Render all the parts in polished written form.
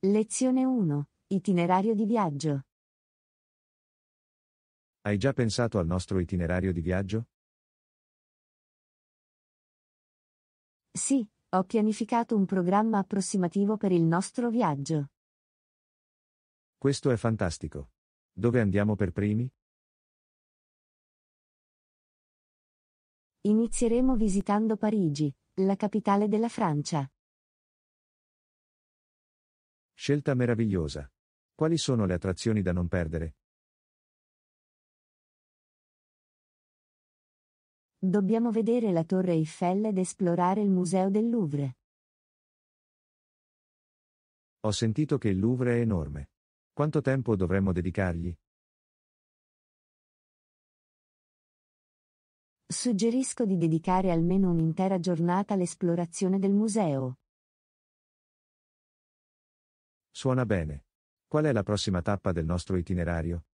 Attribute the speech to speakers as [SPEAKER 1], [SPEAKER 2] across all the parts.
[SPEAKER 1] Lezione 1. Itinerario di viaggio.
[SPEAKER 2] Hai già pensato al nostro itinerario di viaggio?
[SPEAKER 1] Sì, ho pianificato un programma approssimativo per il nostro viaggio.
[SPEAKER 2] Questo è fantastico. Dove andiamo per primi?
[SPEAKER 1] Inizieremo visitando Parigi, la capitale della Francia.
[SPEAKER 2] Scelta meravigliosa. Quali sono le attrazioni da non perdere?
[SPEAKER 1] Dobbiamo vedere la Torre Eiffel ed esplorare il Museo del Louvre.
[SPEAKER 2] Ho sentito che il Louvre è enorme. Quanto tempo dovremmo dedicargli?
[SPEAKER 1] Suggerisco di dedicare almeno un'intera giornata all'esplorazione del museo.
[SPEAKER 2] Suona bene. Qual è la prossima tappa del nostro itinerario?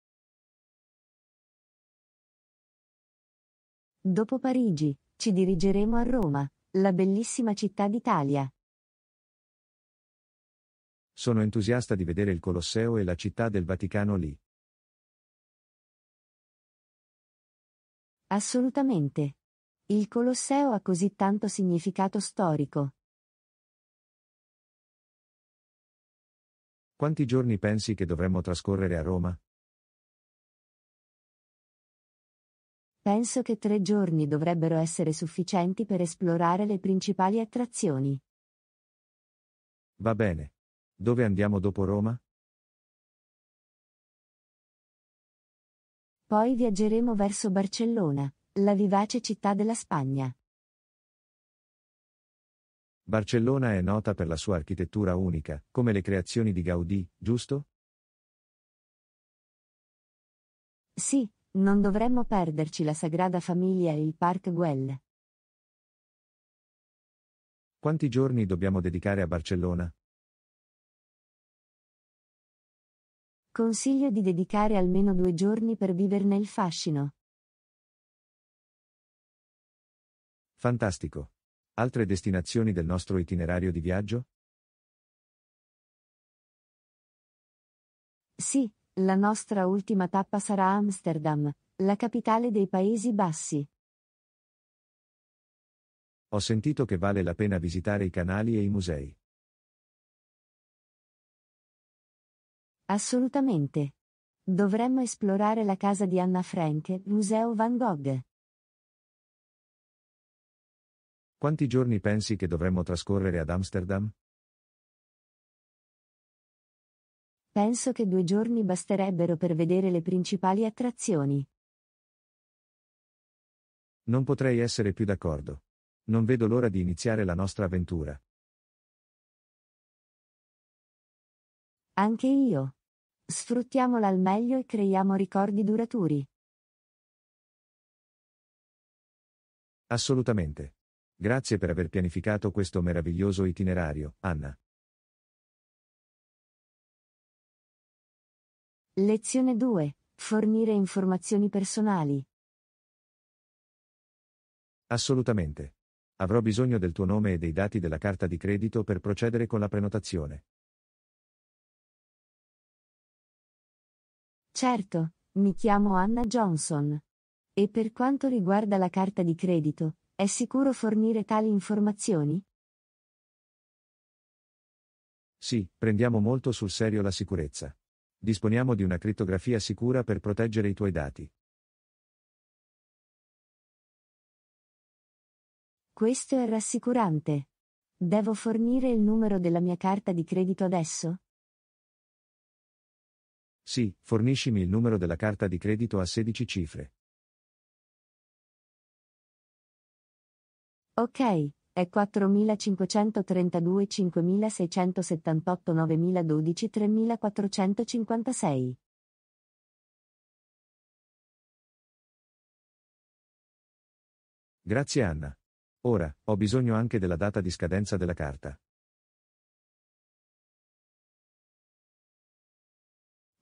[SPEAKER 1] Dopo Parigi, ci dirigeremo a Roma, la bellissima città d'Italia.
[SPEAKER 2] Sono entusiasta di vedere il Colosseo e la città del Vaticano lì.
[SPEAKER 1] Assolutamente. Il Colosseo ha così tanto significato storico.
[SPEAKER 2] Quanti giorni pensi che dovremmo trascorrere a Roma?
[SPEAKER 1] Penso che 3 giorni dovrebbero essere sufficienti per esplorare le principali attrazioni.
[SPEAKER 2] Va bene. Dove andiamo dopo Roma?
[SPEAKER 1] Poi viaggeremo verso Barcellona, la vivace città della Spagna.
[SPEAKER 2] Barcellona è nota per la sua architettura unica, come le creazioni di Gaudì, giusto?
[SPEAKER 1] Sì, non dovremmo perderci la Sagrada Famiglia e il Park Güell.
[SPEAKER 2] Quanti giorni dobbiamo dedicare a Barcellona?
[SPEAKER 1] Consiglio di dedicare almeno 2 giorni per viverne il fascino.
[SPEAKER 2] Fantastico. Altre destinazioni del nostro itinerario di viaggio?
[SPEAKER 1] Sì, la nostra ultima tappa sarà Amsterdam, la capitale dei Paesi Bassi.
[SPEAKER 2] Ho sentito che vale la pena visitare i canali e i musei.
[SPEAKER 1] Assolutamente. Dovremmo esplorare la casa di Anna Frank, Museo Van Gogh.
[SPEAKER 2] Quanti giorni pensi che dovremmo trascorrere ad Amsterdam?
[SPEAKER 1] Penso che 2 giorni basterebbero per vedere le principali attrazioni.
[SPEAKER 2] Non potrei essere più d'accordo. Non vedo l'ora di iniziare la nostra avventura.
[SPEAKER 1] Anche io. Sfruttiamola al meglio e creiamo ricordi duraturi.
[SPEAKER 2] Assolutamente. Grazie per aver pianificato questo meraviglioso itinerario, Anna.
[SPEAKER 1] Lezione 2. Fornire informazioni personali.
[SPEAKER 2] Assolutamente. Avrò bisogno del tuo nome e dei dati della carta di credito per procedere con la prenotazione.
[SPEAKER 1] Certo, mi chiamo Anna Johnson. E per quanto riguarda la carta di credito, è sicuro fornire tali informazioni?
[SPEAKER 2] Sì, prendiamo molto sul serio la sicurezza. Disponiamo di una crittografia sicura per proteggere i tuoi dati.
[SPEAKER 1] Questo è rassicurante. Devo fornire il numero della mia carta di credito adesso?
[SPEAKER 2] Sì, forniscimi il numero della carta di credito a 16 cifre.
[SPEAKER 1] Ok, è 4532 5678 9012 3456.
[SPEAKER 2] Grazie Anna. Ora, ho bisogno anche della data di scadenza della carta.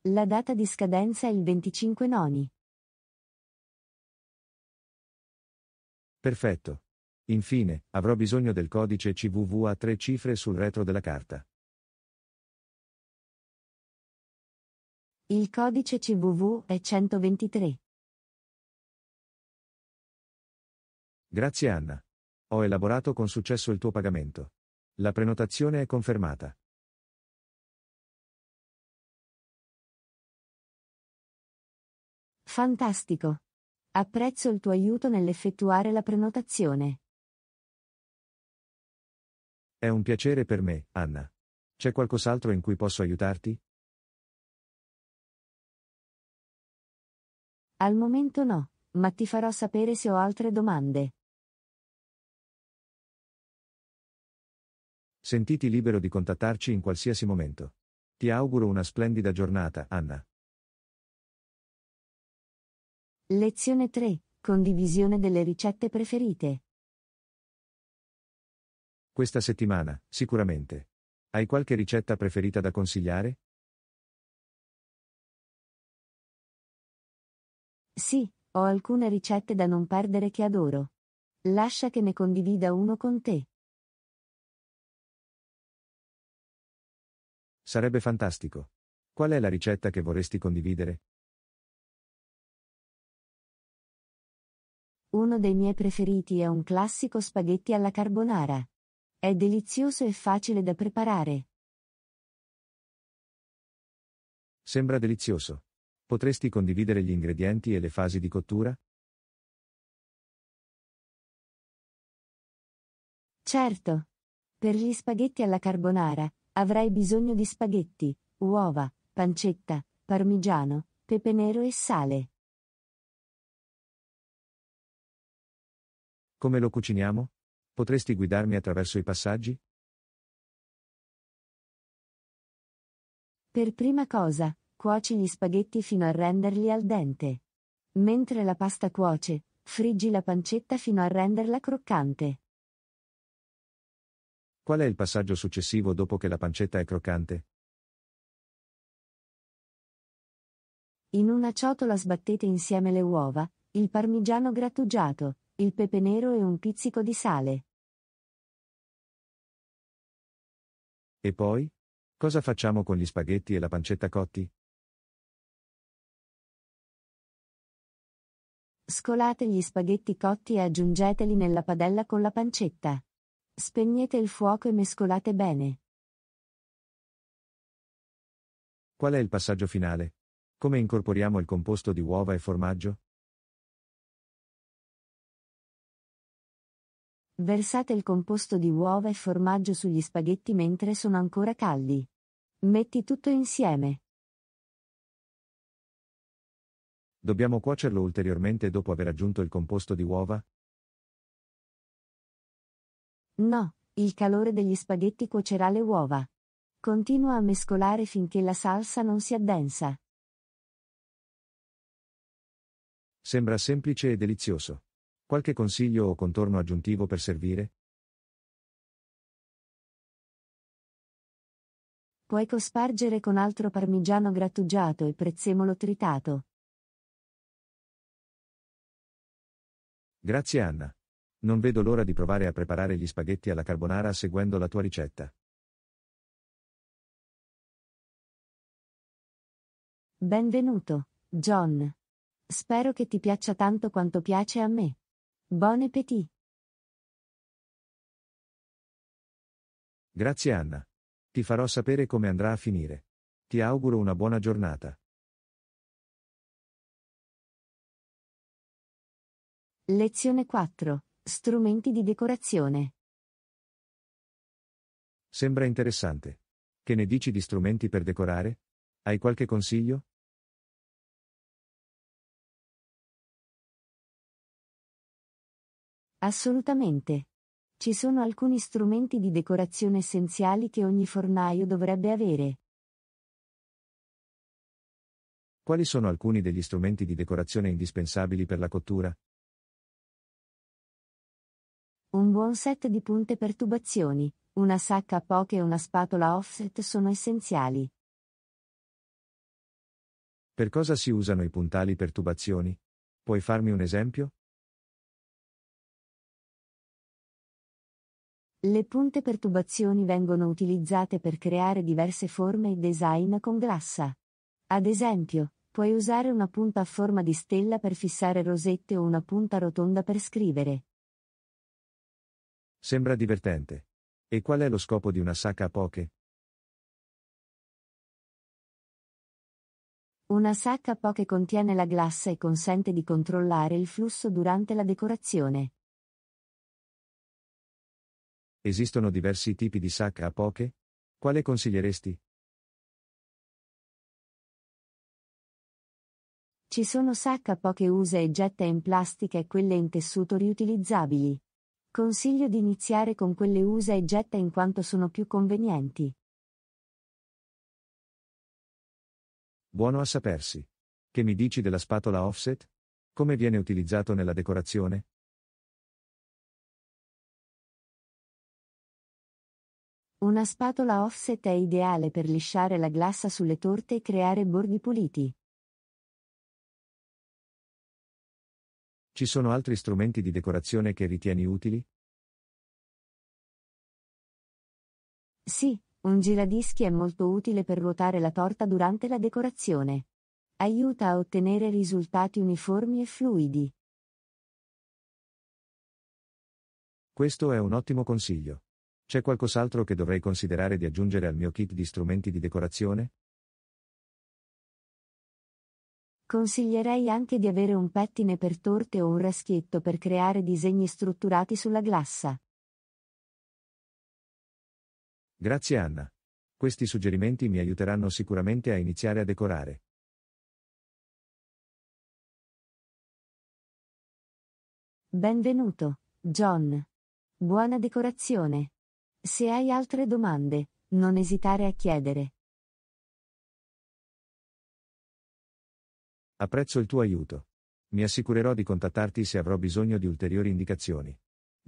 [SPEAKER 1] La data di scadenza è il 25 noni.
[SPEAKER 2] Perfetto. Infine, avrò bisogno del codice CVV a 3 cifre sul retro della carta.
[SPEAKER 1] Il codice CVV è 123.
[SPEAKER 2] Grazie Anna. Ho elaborato con successo il tuo pagamento. La prenotazione è confermata.
[SPEAKER 1] Fantastico. Apprezzo il tuo aiuto nell'effettuare la prenotazione.
[SPEAKER 2] È un piacere per me, Anna. C'è qualcos'altro in cui posso aiutarti?
[SPEAKER 1] Al momento no, ma ti farò sapere se ho altre domande.
[SPEAKER 2] Sentiti libero di contattarci in qualsiasi momento. Ti auguro una splendida giornata, Anna.
[SPEAKER 1] Lezione 3. Condivisione delle ricette preferite.
[SPEAKER 2] Questa settimana, sicuramente. Hai qualche ricetta preferita da consigliare?
[SPEAKER 1] Sì, ho alcune ricette da non perdere che adoro. Lascia che ne condivida uno con te.
[SPEAKER 2] Sarebbe fantastico. Qual è la ricetta che vorresti condividere?
[SPEAKER 1] Uno dei miei preferiti è un classico spaghetti alla carbonara. È delizioso e facile da preparare.
[SPEAKER 2] Sembra delizioso. Potresti condividere gli ingredienti e le fasi di cottura?
[SPEAKER 1] Certo. Per gli spaghetti alla carbonara, avrai bisogno di spaghetti, uova, pancetta, parmigiano, pepe nero e sale.
[SPEAKER 2] Come lo cuciniamo? Potresti guidarmi attraverso i passaggi?
[SPEAKER 1] Per prima cosa, cuoci gli spaghetti fino a renderli al dente. Mentre la pasta cuoce, friggi la pancetta fino a renderla croccante.
[SPEAKER 2] Qual è il passaggio successivo dopo che la pancetta è croccante?
[SPEAKER 1] In una ciotola sbattete insieme le uova, il parmigiano grattugiato, il pepe nero e un pizzico di sale.
[SPEAKER 2] E poi? Cosa facciamo con gli spaghetti e la pancetta cotti?
[SPEAKER 1] Scolate gli spaghetti cotti e aggiungeteli nella padella con la pancetta. Spegnete il fuoco e mescolate bene.
[SPEAKER 2] Qual è il passaggio finale? Come incorporiamo il composto di uova e formaggio?
[SPEAKER 1] Versate il composto di uova e formaggio sugli spaghetti mentre sono ancora caldi. Metti tutto insieme.
[SPEAKER 2] Dobbiamo cuocerlo ulteriormente dopo aver aggiunto il composto di uova?
[SPEAKER 1] No, il calore degli spaghetti cuocerà le uova. Continua a mescolare finché la salsa non si addensa.
[SPEAKER 2] Sembra semplice e delizioso. Qualche consiglio o contorno aggiuntivo per servire?
[SPEAKER 1] Puoi cospargere con altro parmigiano grattugiato e prezzemolo tritato.
[SPEAKER 2] Grazie Anna. Non vedo l'ora di provare a preparare gli spaghetti alla carbonara seguendo la tua ricetta.
[SPEAKER 1] Benvenuto, John. Spero che ti piaccia tanto quanto piace a me. Bon appétit.
[SPEAKER 2] Grazie Anna. Ti farò sapere come andrà a finire. Ti auguro una buona giornata.
[SPEAKER 1] Lezione 4. Strumenti di decorazione.
[SPEAKER 2] Sembra interessante. Che ne dici di strumenti per decorare? Hai qualche consiglio?
[SPEAKER 1] Assolutamente. Ci sono alcuni strumenti di decorazione essenziali che ogni fornaio dovrebbe avere.
[SPEAKER 2] Quali sono alcuni degli strumenti di decorazione indispensabili per la cottura?
[SPEAKER 1] Un buon set di punte per tubazioni, una sacca a poche e una spatola offset sono essenziali.
[SPEAKER 2] Per cosa si usano i puntali per tubazioni? Puoi farmi un esempio?
[SPEAKER 1] Le punte per tubazioni vengono utilizzate per creare diverse forme e design con glassa. Ad esempio, puoi usare una punta a forma di stella per fissare rosette o una punta rotonda per scrivere.
[SPEAKER 2] Sembra divertente. E qual è lo scopo di una sacca a poche?
[SPEAKER 1] Una sacca a poche contiene la glassa e consente di controllare il flusso durante la decorazione.
[SPEAKER 2] Esistono diversi tipi di sacca a poche? Quale consiglieresti?
[SPEAKER 1] Ci sono sacche a poche usa e getta in plastica e quelle in tessuto riutilizzabili. Consiglio di iniziare con quelle usa e getta in quanto sono più convenienti.
[SPEAKER 2] Buono a sapersi. Che mi dici della spatola offset? Come viene utilizzato nella decorazione?
[SPEAKER 1] Una spatola offset è ideale per lisciare la glassa sulle torte e creare bordi puliti.
[SPEAKER 2] Ci sono altri strumenti di decorazione che ritieni utili?
[SPEAKER 1] Sì, un giradischi è molto utile per ruotare la torta durante la decorazione. Aiuta a ottenere risultati uniformi e fluidi.
[SPEAKER 2] Questo è un ottimo consiglio. C'è qualcos'altro che dovrei considerare di aggiungere al mio kit di strumenti di decorazione?
[SPEAKER 1] Consiglierei anche di avere un pettine per torte o un raschietto per creare disegni strutturati sulla glassa.
[SPEAKER 2] Grazie Anna. Questi suggerimenti mi aiuteranno sicuramente a iniziare a decorare.
[SPEAKER 1] Benvenuto, John. Buona decorazione. Se hai altre domande, non esitare a chiedere.
[SPEAKER 2] Apprezzo il tuo aiuto. Mi assicurerò di contattarti se avrò bisogno di ulteriori indicazioni.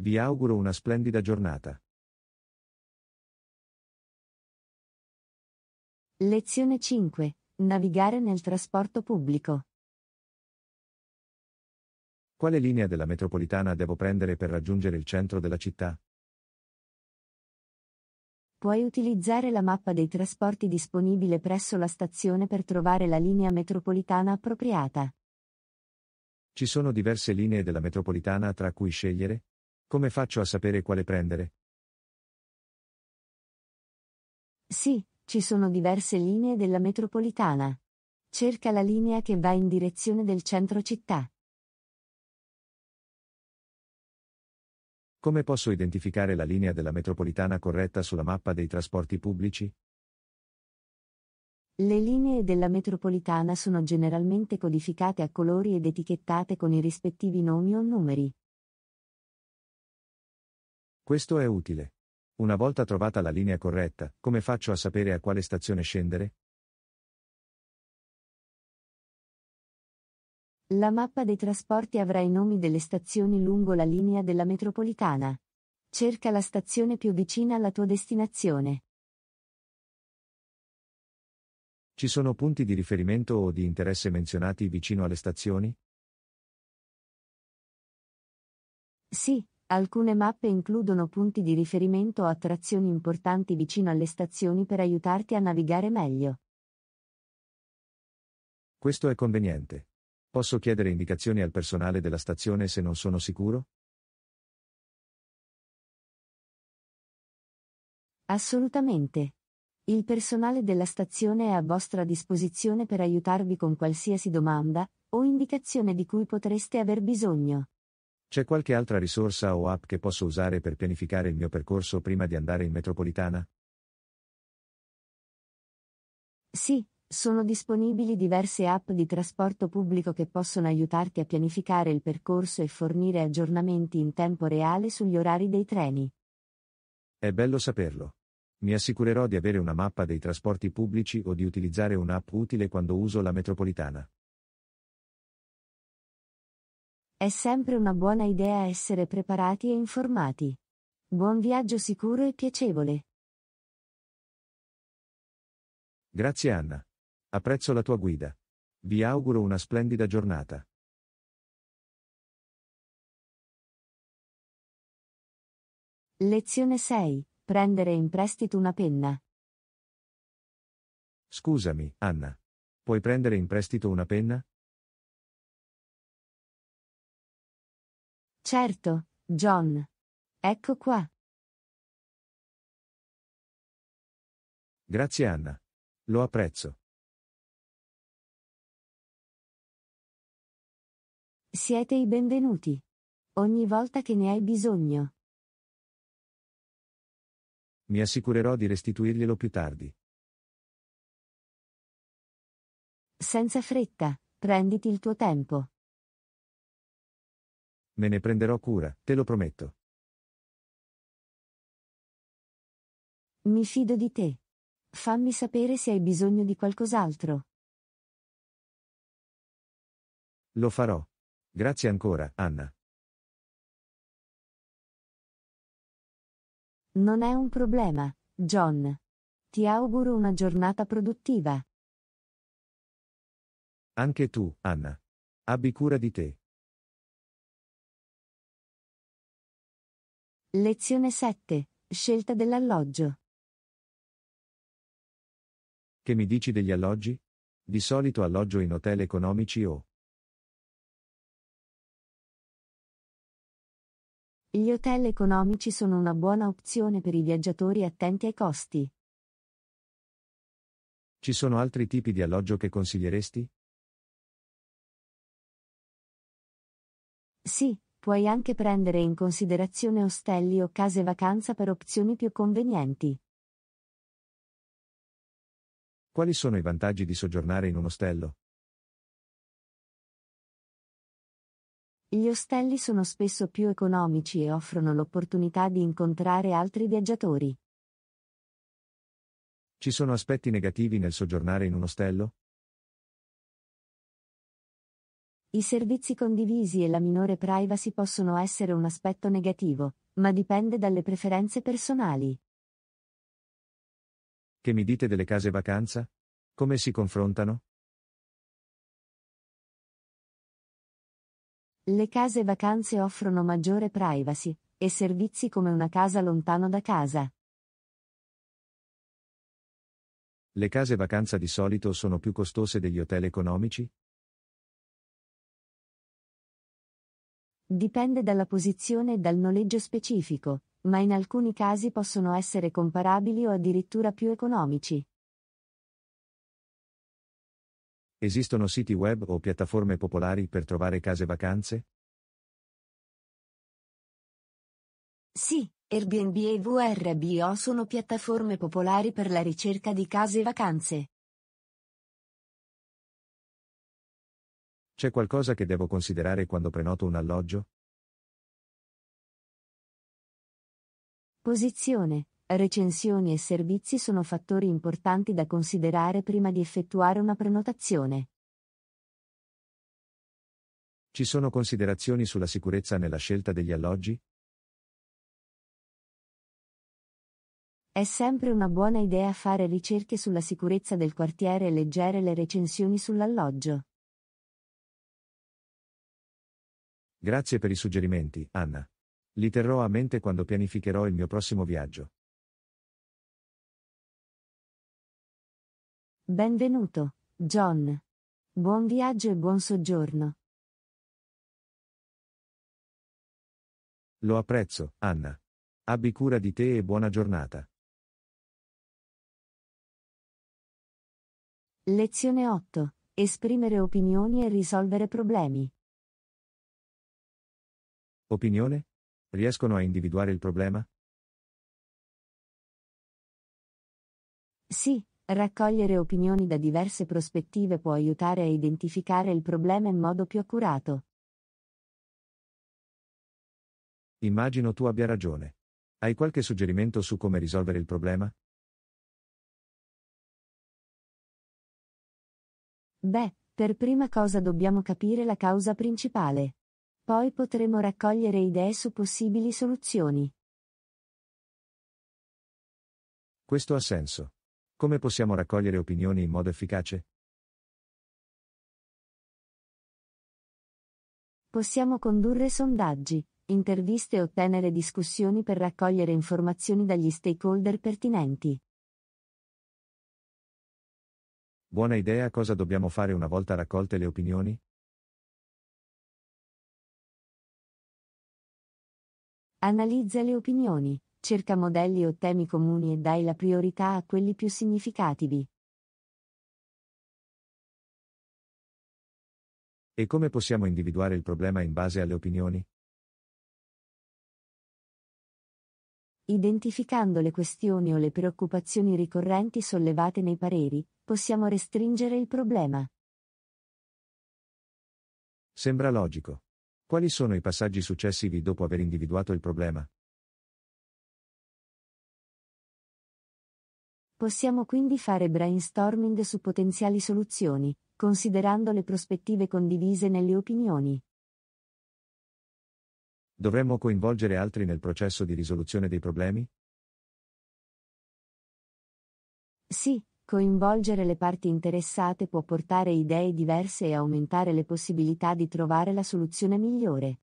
[SPEAKER 2] Vi auguro una splendida giornata.
[SPEAKER 1] Lezione 5. Navigare nel trasporto pubblico.
[SPEAKER 2] Quale linea della metropolitana devo prendere per raggiungere il centro della città?
[SPEAKER 1] Puoi utilizzare la mappa dei trasporti disponibile presso la stazione per trovare la linea metropolitana appropriata.
[SPEAKER 2] Ci sono diverse linee della metropolitana tra cui scegliere? Come faccio a sapere quale prendere?
[SPEAKER 1] Sì, ci sono diverse linee della metropolitana. Cerca la linea che va in direzione del centro città.
[SPEAKER 2] Come posso identificare la linea della metropolitana corretta sulla mappa dei trasporti pubblici?
[SPEAKER 1] Le linee della metropolitana sono generalmente codificate a colori ed etichettate con i rispettivi nomi o numeri.
[SPEAKER 2] Questo è utile. Una volta trovata la linea corretta, come faccio a sapere a quale stazione scendere?
[SPEAKER 1] La mappa dei trasporti avrà i nomi delle stazioni lungo la linea della metropolitana. Cerca la stazione più vicina alla tua destinazione.
[SPEAKER 2] Ci sono punti di riferimento o di interesse menzionati vicino alle stazioni?
[SPEAKER 1] Sì, alcune mappe includono punti di riferimento o attrazioni importanti vicino alle stazioni per aiutarti a navigare meglio.
[SPEAKER 2] Questo è conveniente. Posso chiedere indicazioni al personale della stazione se non sono sicuro?
[SPEAKER 1] Assolutamente. Il personale della stazione è a vostra disposizione per aiutarvi con qualsiasi domanda o indicazione di cui potreste aver bisogno.
[SPEAKER 2] C'è qualche altra risorsa o app che posso usare per pianificare il mio percorso prima di andare in metropolitana?
[SPEAKER 1] Sì, sono disponibili diverse app di trasporto pubblico che possono aiutarti a pianificare il percorso e fornire aggiornamenti in tempo reale sugli orari dei treni.
[SPEAKER 2] È bello saperlo. Mi assicurerò di avere una mappa dei trasporti pubblici o di utilizzare un'app utile quando uso la metropolitana.
[SPEAKER 1] È sempre una buona idea essere preparati e informati. Buon viaggio sicuro e piacevole.
[SPEAKER 2] Grazie Anna. Apprezzo la tua guida. Vi auguro una splendida giornata.
[SPEAKER 1] Lezione 6. Prendere in prestito una penna.
[SPEAKER 2] Scusami, Anna. Puoi prendere in prestito una penna?
[SPEAKER 1] Certo, John. Ecco qua.
[SPEAKER 2] Grazie Anna. Lo apprezzo.
[SPEAKER 1] Siete i benvenuti. Ogni volta che ne hai bisogno.
[SPEAKER 2] Mi assicurerò di restituirglielo più tardi.
[SPEAKER 1] Senza fretta, prenditi il tuo tempo.
[SPEAKER 2] Me ne prenderò cura, te lo prometto.
[SPEAKER 1] Mi fido di te. Fammi sapere se hai bisogno di qualcos'altro.
[SPEAKER 2] Lo farò. Grazie ancora, Anna.
[SPEAKER 1] Non è un problema, John. Ti auguro una giornata produttiva.
[SPEAKER 2] Anche tu, Anna. Abbi cura di te.
[SPEAKER 1] Lezione 7. Scelta dell'alloggio.
[SPEAKER 2] Che mi dici degli alloggi? Di solito alloggio in hotel economici o...
[SPEAKER 1] Gli hotel economici sono una buona opzione per i viaggiatori attenti ai costi.
[SPEAKER 2] Ci sono altri tipi di alloggio che consiglieresti?
[SPEAKER 1] Sì, puoi anche prendere in considerazione ostelli o case vacanza per opzioni più convenienti.
[SPEAKER 2] Quali sono i vantaggi di soggiornare in un ostello?
[SPEAKER 1] Gli ostelli sono spesso più economici e offrono l'opportunità di incontrare altri viaggiatori.
[SPEAKER 2] Ci sono aspetti negativi nel soggiornare in un ostello?
[SPEAKER 1] I servizi condivisi e la minore privacy possono essere un aspetto negativo, ma dipende dalle preferenze personali.
[SPEAKER 2] Che mi dite delle case vacanza? Come si confrontano?
[SPEAKER 1] Le case vacanze offrono maggiore privacy e servizi come una casa lontano da casa.
[SPEAKER 2] Le case vacanza di solito sono più costose degli hotel economici?
[SPEAKER 1] Dipende dalla posizione e dal noleggio specifico, ma in alcuni casi possono essere comparabili o addirittura più economici.
[SPEAKER 2] Esistono siti web o piattaforme popolari per trovare case vacanze?
[SPEAKER 1] Sì, Airbnb e VRBO sono piattaforme popolari per la ricerca di case vacanze.
[SPEAKER 2] C'è qualcosa che devo considerare quando prenoto un alloggio?
[SPEAKER 1] Posizione, recensioni e servizi sono fattori importanti da considerare prima di effettuare una prenotazione.
[SPEAKER 2] Ci sono considerazioni sulla sicurezza nella scelta degli alloggi?
[SPEAKER 1] È sempre una buona idea fare ricerche sulla sicurezza del quartiere e leggere le recensioni sull'alloggio.
[SPEAKER 2] Grazie per i suggerimenti, Anna. Li terrò a mente quando pianificherò il mio prossimo viaggio.
[SPEAKER 1] Benvenuto, John. Buon viaggio e buon soggiorno.
[SPEAKER 2] Lo apprezzo, Anna. Abbi cura di te e buona giornata.
[SPEAKER 1] Lezione 8. Esprimere opinioni e risolvere problemi.
[SPEAKER 2] Opinione? Riescono a individuare il problema?
[SPEAKER 1] Sì, raccogliere opinioni da diverse prospettive può aiutare a identificare il problema in modo più accurato.
[SPEAKER 2] Immagino tu abbia ragione. Hai qualche suggerimento su come risolvere il problema?
[SPEAKER 1] Beh, per prima cosa dobbiamo capire la causa principale. Poi potremo raccogliere idee su possibili soluzioni.
[SPEAKER 2] Questo ha senso. Come possiamo raccogliere opinioni in modo efficace?
[SPEAKER 1] Possiamo condurre sondaggi, interviste e ottenere discussioni per raccogliere informazioni dagli stakeholder pertinenti.
[SPEAKER 2] Buona idea. Cosa dobbiamo fare una volta raccolte le opinioni?
[SPEAKER 1] Analizza le opinioni, cerca modelli o temi comuni e dai la priorità a quelli più significativi.
[SPEAKER 2] E come possiamo individuare il problema in base alle opinioni?
[SPEAKER 1] Identificando le questioni o le preoccupazioni ricorrenti sollevate nei pareri, possiamo restringere il problema.
[SPEAKER 2] Sembra logico. Quali sono i passaggi successivi dopo aver individuato il problema?
[SPEAKER 1] Possiamo quindi fare brainstorming su potenziali soluzioni, considerando le prospettive condivise nelle opinioni.
[SPEAKER 2] Dovremmo coinvolgere altri nel processo di risoluzione dei problemi?
[SPEAKER 1] Sì, coinvolgere le parti interessate può portare idee diverse e aumentare le possibilità di trovare la soluzione migliore.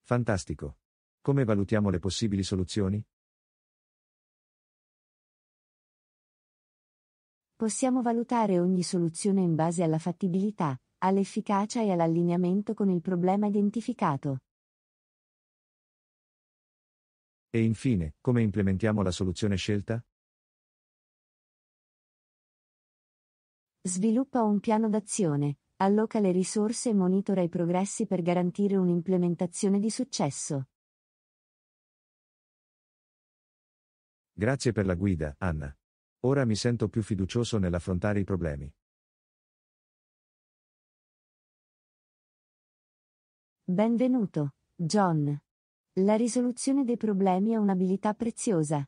[SPEAKER 2] Fantastico. Come valutiamo le possibili soluzioni?
[SPEAKER 1] Possiamo valutare ogni soluzione in base alla fattibilità, all'efficacia e all'allineamento con il problema identificato.
[SPEAKER 2] E infine, come implementiamo la soluzione scelta?
[SPEAKER 1] Sviluppa un piano d'azione, alloca le risorse e monitora i progressi per garantire un'implementazione di successo.
[SPEAKER 2] Grazie per la guida, Anna. Ora mi sento più fiducioso nell'affrontare i problemi.
[SPEAKER 1] Benvenuto, John. La risoluzione dei problemi è un'abilità preziosa.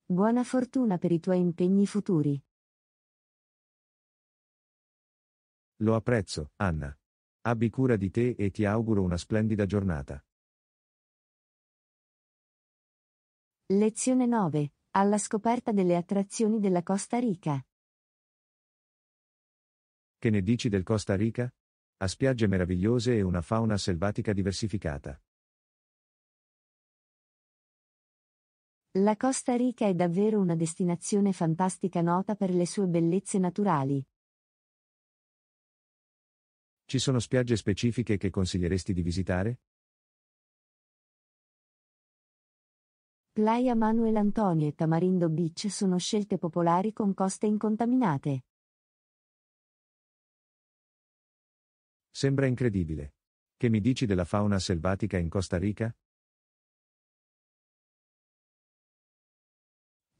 [SPEAKER 1] Buona fortuna per i tuoi impegni futuri.
[SPEAKER 2] Lo apprezzo, Anna. Abbi cura di te e ti auguro una splendida giornata.
[SPEAKER 1] Lezione 9. Alla scoperta delle attrazioni della Costa Rica.
[SPEAKER 2] Che ne dici del Costa Rica? Ha spiagge meravigliose e una fauna selvatica diversificata.
[SPEAKER 1] La Costa Rica è davvero una destinazione fantastica nota per le sue bellezze naturali.
[SPEAKER 2] Ci sono spiagge specifiche che consiglieresti di visitare?
[SPEAKER 1] Playa Manuel Antonio e Tamarindo Beach sono scelte popolari con coste incontaminate.
[SPEAKER 2] Sembra incredibile. Che mi dici della fauna selvatica in Costa Rica?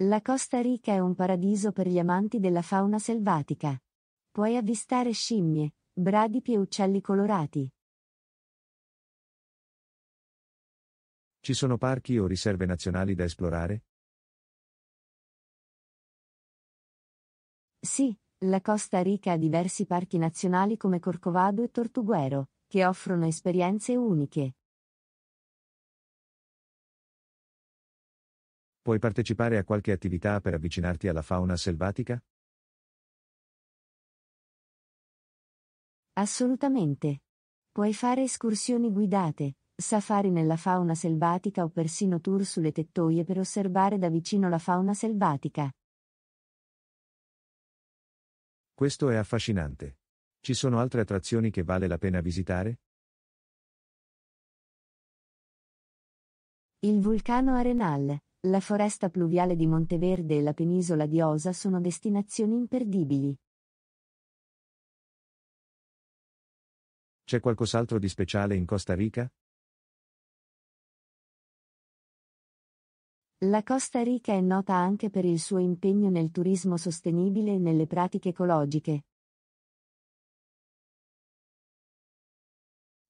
[SPEAKER 1] La Costa Rica è un paradiso per gli amanti della fauna selvatica. Puoi avvistare scimmie, bradipi e uccelli colorati.
[SPEAKER 2] Ci sono parchi o riserve nazionali da esplorare?
[SPEAKER 1] Sì, la Costa Rica ha diversi parchi nazionali come Corcovado e Tortuguero, che offrono esperienze uniche.
[SPEAKER 2] Puoi partecipare a qualche attività per avvicinarti alla fauna selvatica?
[SPEAKER 1] Assolutamente. Puoi fare escursioni guidate, safari nella fauna selvatica o persino tour sulle tettoie per osservare da vicino la fauna selvatica.
[SPEAKER 2] Questo è affascinante. Ci sono altre attrazioni che vale la pena visitare?
[SPEAKER 1] Il vulcano Arenal, la foresta pluviale di Monteverde e la penisola di Osa sono destinazioni imperdibili.
[SPEAKER 2] C'è qualcos'altro di speciale in Costa Rica?
[SPEAKER 1] La Costa Rica è nota anche per il suo impegno nel turismo sostenibile e nelle pratiche ecologiche.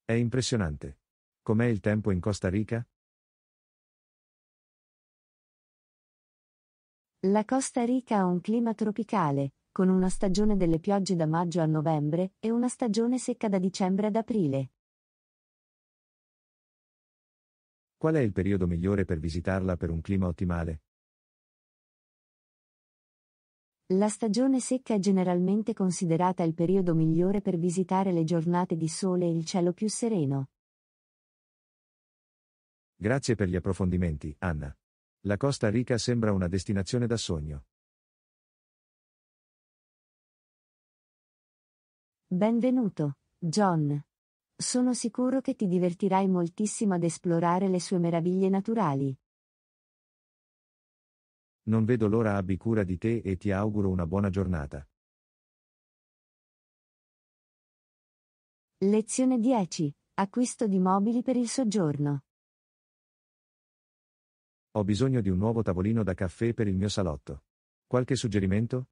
[SPEAKER 2] È impressionante. Com'è il tempo in Costa Rica?
[SPEAKER 1] La Costa Rica ha un clima tropicale, con una stagione delle piogge da maggio a novembre e una stagione secca da dicembre ad aprile.
[SPEAKER 2] Qual è il periodo migliore per visitarla per un clima ottimale?
[SPEAKER 1] La stagione secca è generalmente considerata il periodo migliore per visitare le giornate di sole e il cielo più sereno.
[SPEAKER 2] Grazie per gli approfondimenti, Anna. La Costa Rica sembra una destinazione da sogno.
[SPEAKER 1] Benvenuto, John. Sono sicuro che ti divertirai moltissimo ad esplorare le sue meraviglie naturali.
[SPEAKER 2] Non vedo l'ora, abbi cura di te e ti auguro una buona giornata.
[SPEAKER 1] Lezione 10. Acquisto di mobili per il soggiorno.
[SPEAKER 2] Ho bisogno di un nuovo tavolino da caffè per il mio salotto. Qualche suggerimento?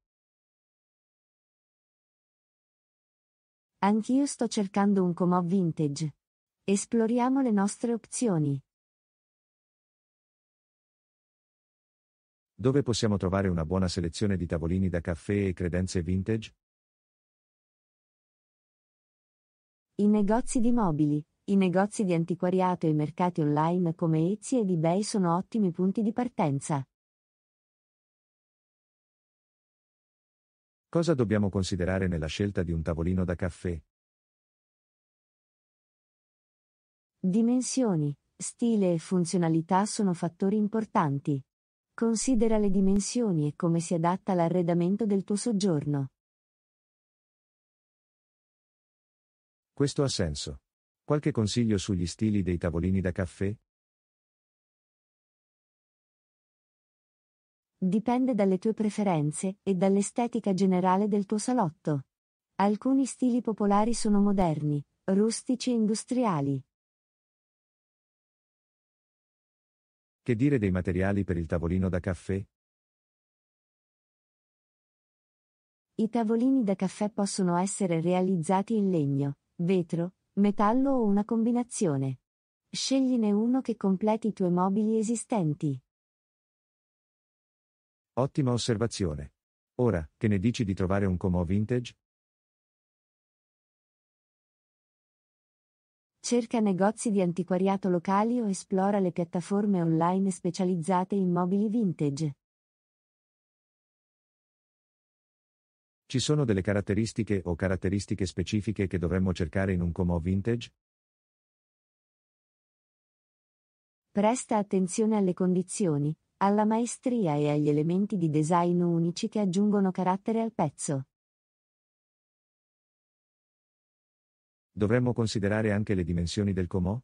[SPEAKER 1] Anch'io sto cercando un comò vintage. Esploriamo le nostre opzioni.
[SPEAKER 2] Dove possiamo trovare una buona selezione di tavolini da caffè e credenze vintage?
[SPEAKER 1] I negozi di mobili, i negozi di antiquariato e i mercati online come Etsy ed eBay sono ottimi punti di partenza.
[SPEAKER 2] Cosa dobbiamo considerare nella scelta di un tavolino da caffè?
[SPEAKER 1] Dimensioni, stile e funzionalità sono fattori importanti. Considera le dimensioni e come si adatta all'arredamento del tuo soggiorno.
[SPEAKER 2] Questo ha senso. Qualche consiglio sugli stili dei tavolini da caffè?
[SPEAKER 1] Dipende dalle tue preferenze e dall'estetica generale del tuo salotto. Alcuni stili popolari sono moderni, rustici e industriali.
[SPEAKER 2] Che dire dei materiali per il tavolino da caffè?
[SPEAKER 1] I tavolini da caffè possono essere realizzati in legno, vetro, metallo o una combinazione. Scegliene uno che completi i tuoi mobili esistenti.
[SPEAKER 2] Ottima osservazione. Ora, che ne dici di trovare un comò vintage?
[SPEAKER 1] Cerca negozi di antiquariato locali o esplora le piattaforme online specializzate in mobili vintage.
[SPEAKER 2] Ci sono delle caratteristiche o caratteristiche specifiche che dovremmo cercare in un comò vintage?
[SPEAKER 1] Presta attenzione alle condizioni, alla maestria e agli elementi di design unici che aggiungono carattere al pezzo.
[SPEAKER 2] Dovremmo considerare anche le dimensioni del comò?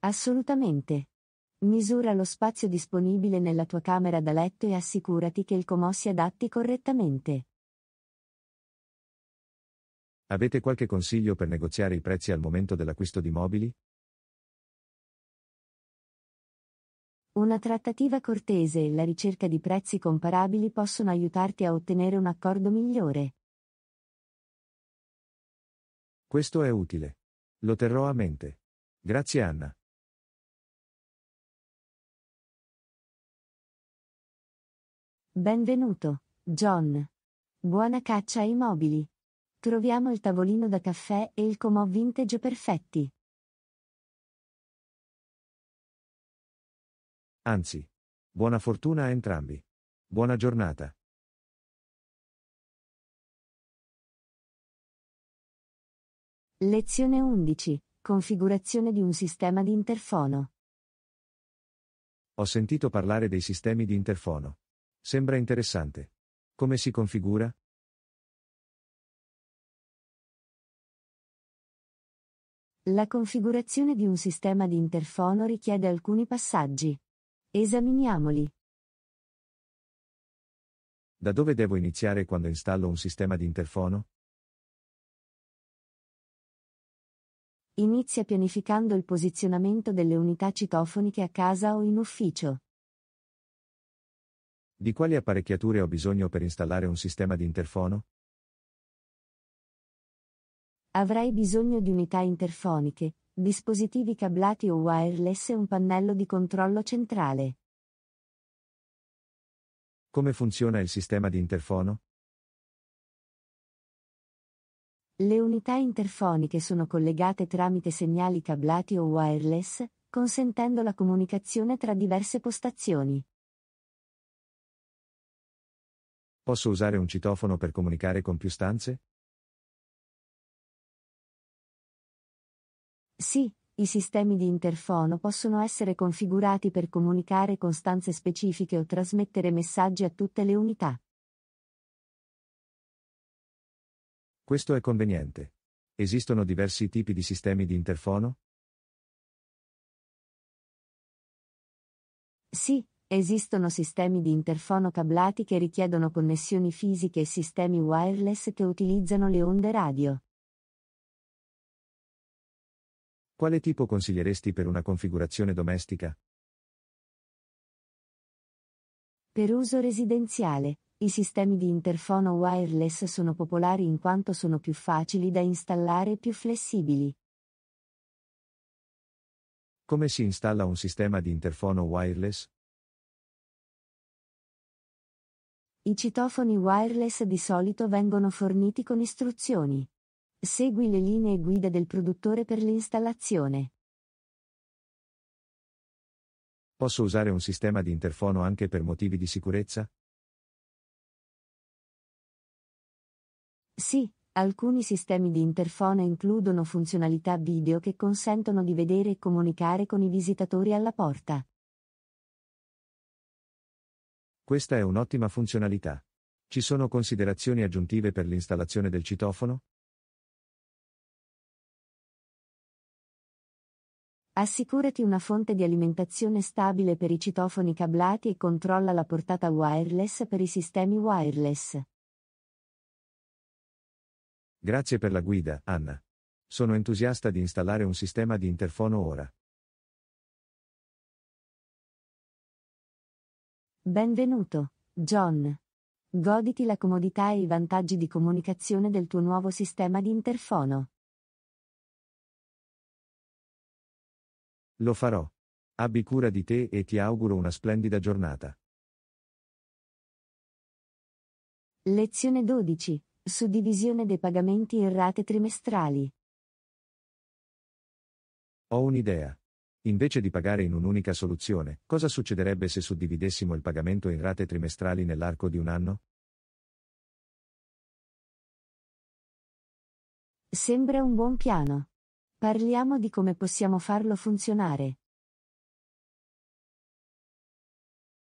[SPEAKER 1] Assolutamente. Misura lo spazio disponibile nella tua camera da letto e assicurati che il comò si adatti correttamente.
[SPEAKER 2] Avete qualche consiglio per negoziare i prezzi al momento dell'acquisto di mobili?
[SPEAKER 1] Una trattativa cortese e la ricerca di prezzi comparabili possono aiutarti a ottenere un accordo migliore.
[SPEAKER 2] Questo è utile. Lo terrò a mente. Grazie Anna.
[SPEAKER 1] Benvenuto, John. Buona caccia ai mobili. Troviamo il tavolino da caffè e il comò vintage perfetti.
[SPEAKER 2] Anzi. Buona fortuna a entrambi. Buona giornata.
[SPEAKER 1] Lezione 11. Configurazione di un sistema di interfono.
[SPEAKER 2] Ho sentito parlare dei sistemi di interfono. Sembra interessante. Come si configura?
[SPEAKER 1] La configurazione di un sistema di interfono richiede alcuni passaggi. Esaminiamoli.
[SPEAKER 2] Da dove devo iniziare quando installo un sistema di interfono?
[SPEAKER 1] Inizia pianificando il posizionamento delle unità citofoniche a casa o in ufficio.
[SPEAKER 2] Di quali apparecchiature ho bisogno per installare un sistema di interfono?
[SPEAKER 1] Avrai bisogno di unità interfoniche, dispositivi cablati o wireless e un pannello di controllo centrale.
[SPEAKER 2] Come funziona il sistema di interfono?
[SPEAKER 1] Le unità interfoniche sono collegate tramite segnali cablati o wireless, consentendo la comunicazione tra diverse postazioni.
[SPEAKER 2] Posso usare un citofono per comunicare con più stanze?
[SPEAKER 1] Sì, i sistemi di interfono possono essere configurati per comunicare con stanze specifiche o trasmettere messaggi a tutte le unità.
[SPEAKER 2] Questo è conveniente. Esistono diversi tipi di sistemi di interfono?
[SPEAKER 1] Sì, esistono sistemi di interfono cablati che richiedono connessioni fisiche e sistemi wireless che utilizzano le onde radio.
[SPEAKER 2] Quale tipo consiglieresti per una configurazione domestica?
[SPEAKER 1] Per uso residenziale, i sistemi di interfono wireless sono popolari in quanto sono più facili da installare e più flessibili.
[SPEAKER 2] Come si installa un sistema di interfono wireless?
[SPEAKER 1] I citofoni wireless di solito vengono forniti con istruzioni. Segui le linee guida del produttore per l'installazione.
[SPEAKER 2] Posso usare un sistema di interfono anche per motivi di sicurezza?
[SPEAKER 1] Sì, alcuni sistemi di interfono includono funzionalità video che consentono di vedere e comunicare con i visitatori alla porta.
[SPEAKER 2] Questa è un'ottima funzionalità. Ci sono considerazioni aggiuntive per l'installazione del citofono?
[SPEAKER 1] Assicurati una fonte di alimentazione stabile per i citofoni cablati e controlla la portata wireless per i sistemi wireless.
[SPEAKER 2] Grazie per la guida, Anna. Sono entusiasta di installare un sistema di interfono ora.
[SPEAKER 1] Benvenuto, John. Goditi la comodità e i vantaggi di comunicazione del tuo nuovo sistema di interfono.
[SPEAKER 2] Lo farò. Abbi cura di te e ti auguro una splendida giornata.
[SPEAKER 1] Lezione 12. Suddivisione dei pagamenti in rate trimestrali.
[SPEAKER 2] Ho un'idea. Invece di pagare in un'unica soluzione, cosa succederebbe se suddividessimo il pagamento in rate trimestrali nell'arco di un anno?
[SPEAKER 1] Sembra un buon piano. Parliamo di come possiamo farlo funzionare.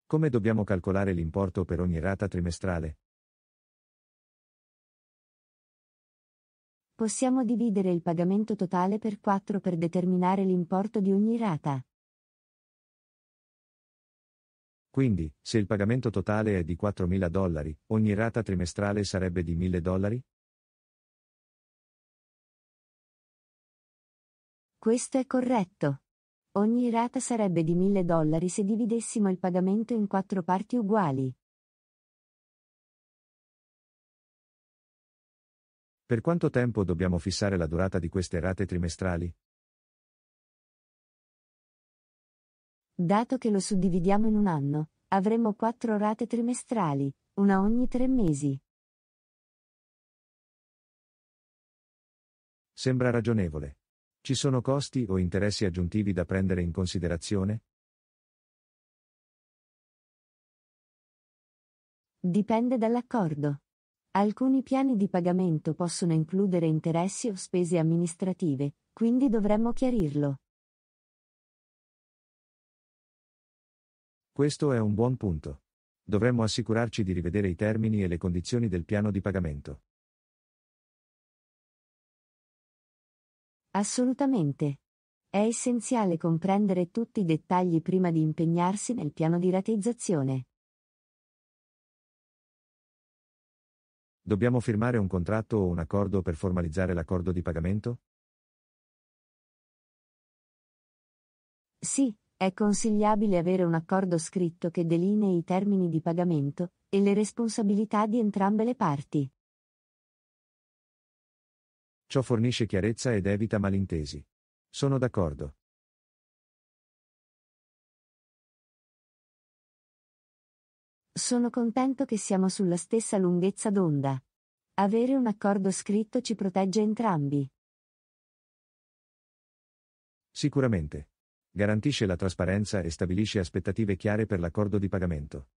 [SPEAKER 2] Come dobbiamo calcolare l'importo per ogni rata trimestrale?
[SPEAKER 1] Possiamo dividere il pagamento totale per 4 per determinare l'importo di ogni rata.
[SPEAKER 2] Quindi, se il pagamento totale è di $4.000, ogni rata trimestrale sarebbe di $1.000?
[SPEAKER 1] Questo è corretto. Ogni rata sarebbe di $1.000 se dividessimo il pagamento in 4 parti uguali.
[SPEAKER 2] Per quanto tempo dobbiamo fissare la durata di queste rate trimestrali?
[SPEAKER 1] Dato che lo suddividiamo in un anno, avremo 4 rate trimestrali, una ogni 3 mesi.
[SPEAKER 2] Sembra ragionevole. Ci sono costi o interessi aggiuntivi da prendere in considerazione?
[SPEAKER 1] Dipende dall'accordo. Alcuni piani di pagamento possono includere interessi o spese amministrative, quindi dovremmo chiarirlo.
[SPEAKER 2] Questo è un buon punto. Dovremmo assicurarci di rivedere i termini e le condizioni del piano di pagamento.
[SPEAKER 1] Assolutamente. È essenziale comprendere tutti i dettagli prima di impegnarsi nel piano di rateizzazione.
[SPEAKER 2] Dobbiamo firmare un contratto o un accordo per formalizzare l'accordo di pagamento?
[SPEAKER 1] Sì, è consigliabile avere un accordo scritto che delinei i termini di pagamento e le responsabilità di entrambe le parti.
[SPEAKER 2] Ciò fornisce chiarezza ed evita malintesi. Sono d'accordo.
[SPEAKER 1] Sono contento che siamo sulla stessa lunghezza d'onda. Avere un accordo scritto ci protegge entrambi.
[SPEAKER 2] Sicuramente. Garantisce la trasparenza e stabilisce aspettative chiare per l'accordo di pagamento.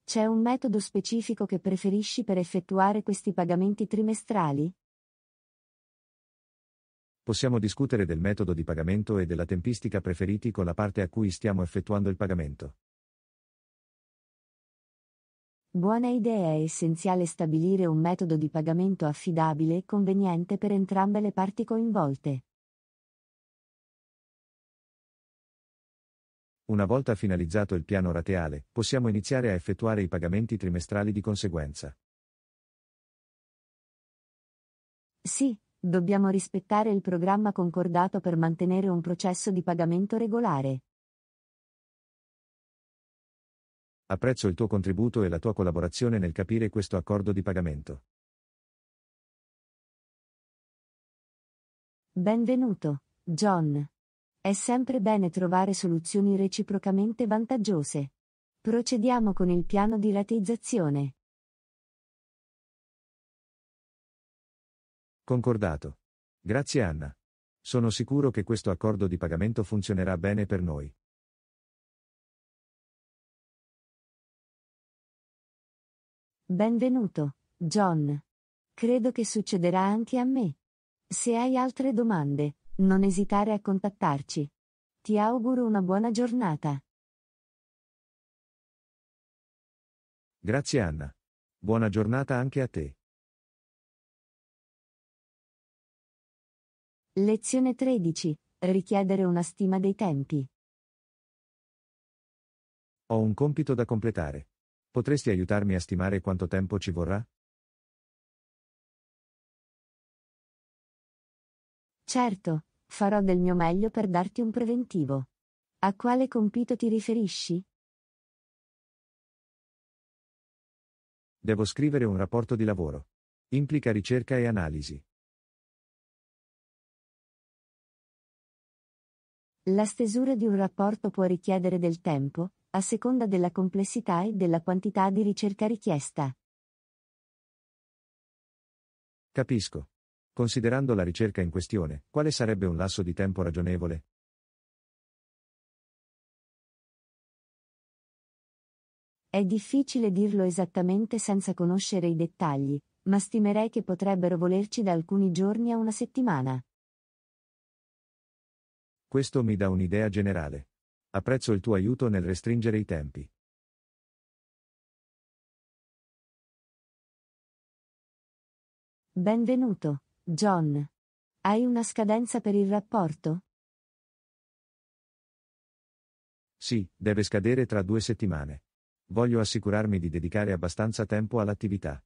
[SPEAKER 1] C'è un metodo specifico che preferisci per effettuare questi pagamenti trimestrali?
[SPEAKER 2] Possiamo discutere del metodo di pagamento e della tempistica preferiti con la parte a cui stiamo effettuando il pagamento.
[SPEAKER 1] Buona idea, è essenziale stabilire un metodo di pagamento affidabile e conveniente per entrambe le parti coinvolte.
[SPEAKER 2] Una volta finalizzato il piano rateale, possiamo iniziare a effettuare i pagamenti trimestrali di conseguenza.
[SPEAKER 1] Sì, dobbiamo rispettare il programma concordato per mantenere un processo di pagamento regolare.
[SPEAKER 2] Apprezzo il tuo contributo e la tua collaborazione nel capire questo accordo di pagamento.
[SPEAKER 1] Benvenuto, John. È sempre bene trovare soluzioni reciprocamente vantaggiose. Procediamo con il piano di rateizzazione.
[SPEAKER 2] Concordato. Grazie Anna. Sono sicuro che questo accordo di pagamento funzionerà bene per noi.
[SPEAKER 1] Benvenuto, John. Credo che succederà anche a me. Se hai altre domande, non esitare a contattarci. Ti auguro una buona giornata.
[SPEAKER 2] Grazie Anna. Buona giornata anche a te.
[SPEAKER 1] Lezione 13. Richiedere una stima dei tempi.
[SPEAKER 2] Ho un compito da completare. Potresti aiutarmi a stimare quanto tempo ci vorrà?
[SPEAKER 1] Certo, farò del mio meglio per darti un preventivo. A quale compito ti riferisci?
[SPEAKER 2] Devo scrivere un rapporto di lavoro. Implica ricerca e analisi.
[SPEAKER 1] La stesura di un rapporto può richiedere del tempo, a seconda della complessità e della quantità di ricerca richiesta.
[SPEAKER 2] Capisco. Considerando la ricerca in questione, quale sarebbe un lasso di tempo ragionevole?
[SPEAKER 1] È difficile dirlo esattamente senza conoscere i dettagli, ma stimerei che potrebbero volerci da alcuni giorni a una settimana.
[SPEAKER 2] Questo mi dà un'idea generale. Apprezzo il tuo aiuto nel restringere i tempi.
[SPEAKER 1] Benvenuto, John. Hai una scadenza per il rapporto?
[SPEAKER 2] Sì, deve scadere tra 2 settimane. Voglio assicurarmi di dedicare abbastanza tempo all'attività.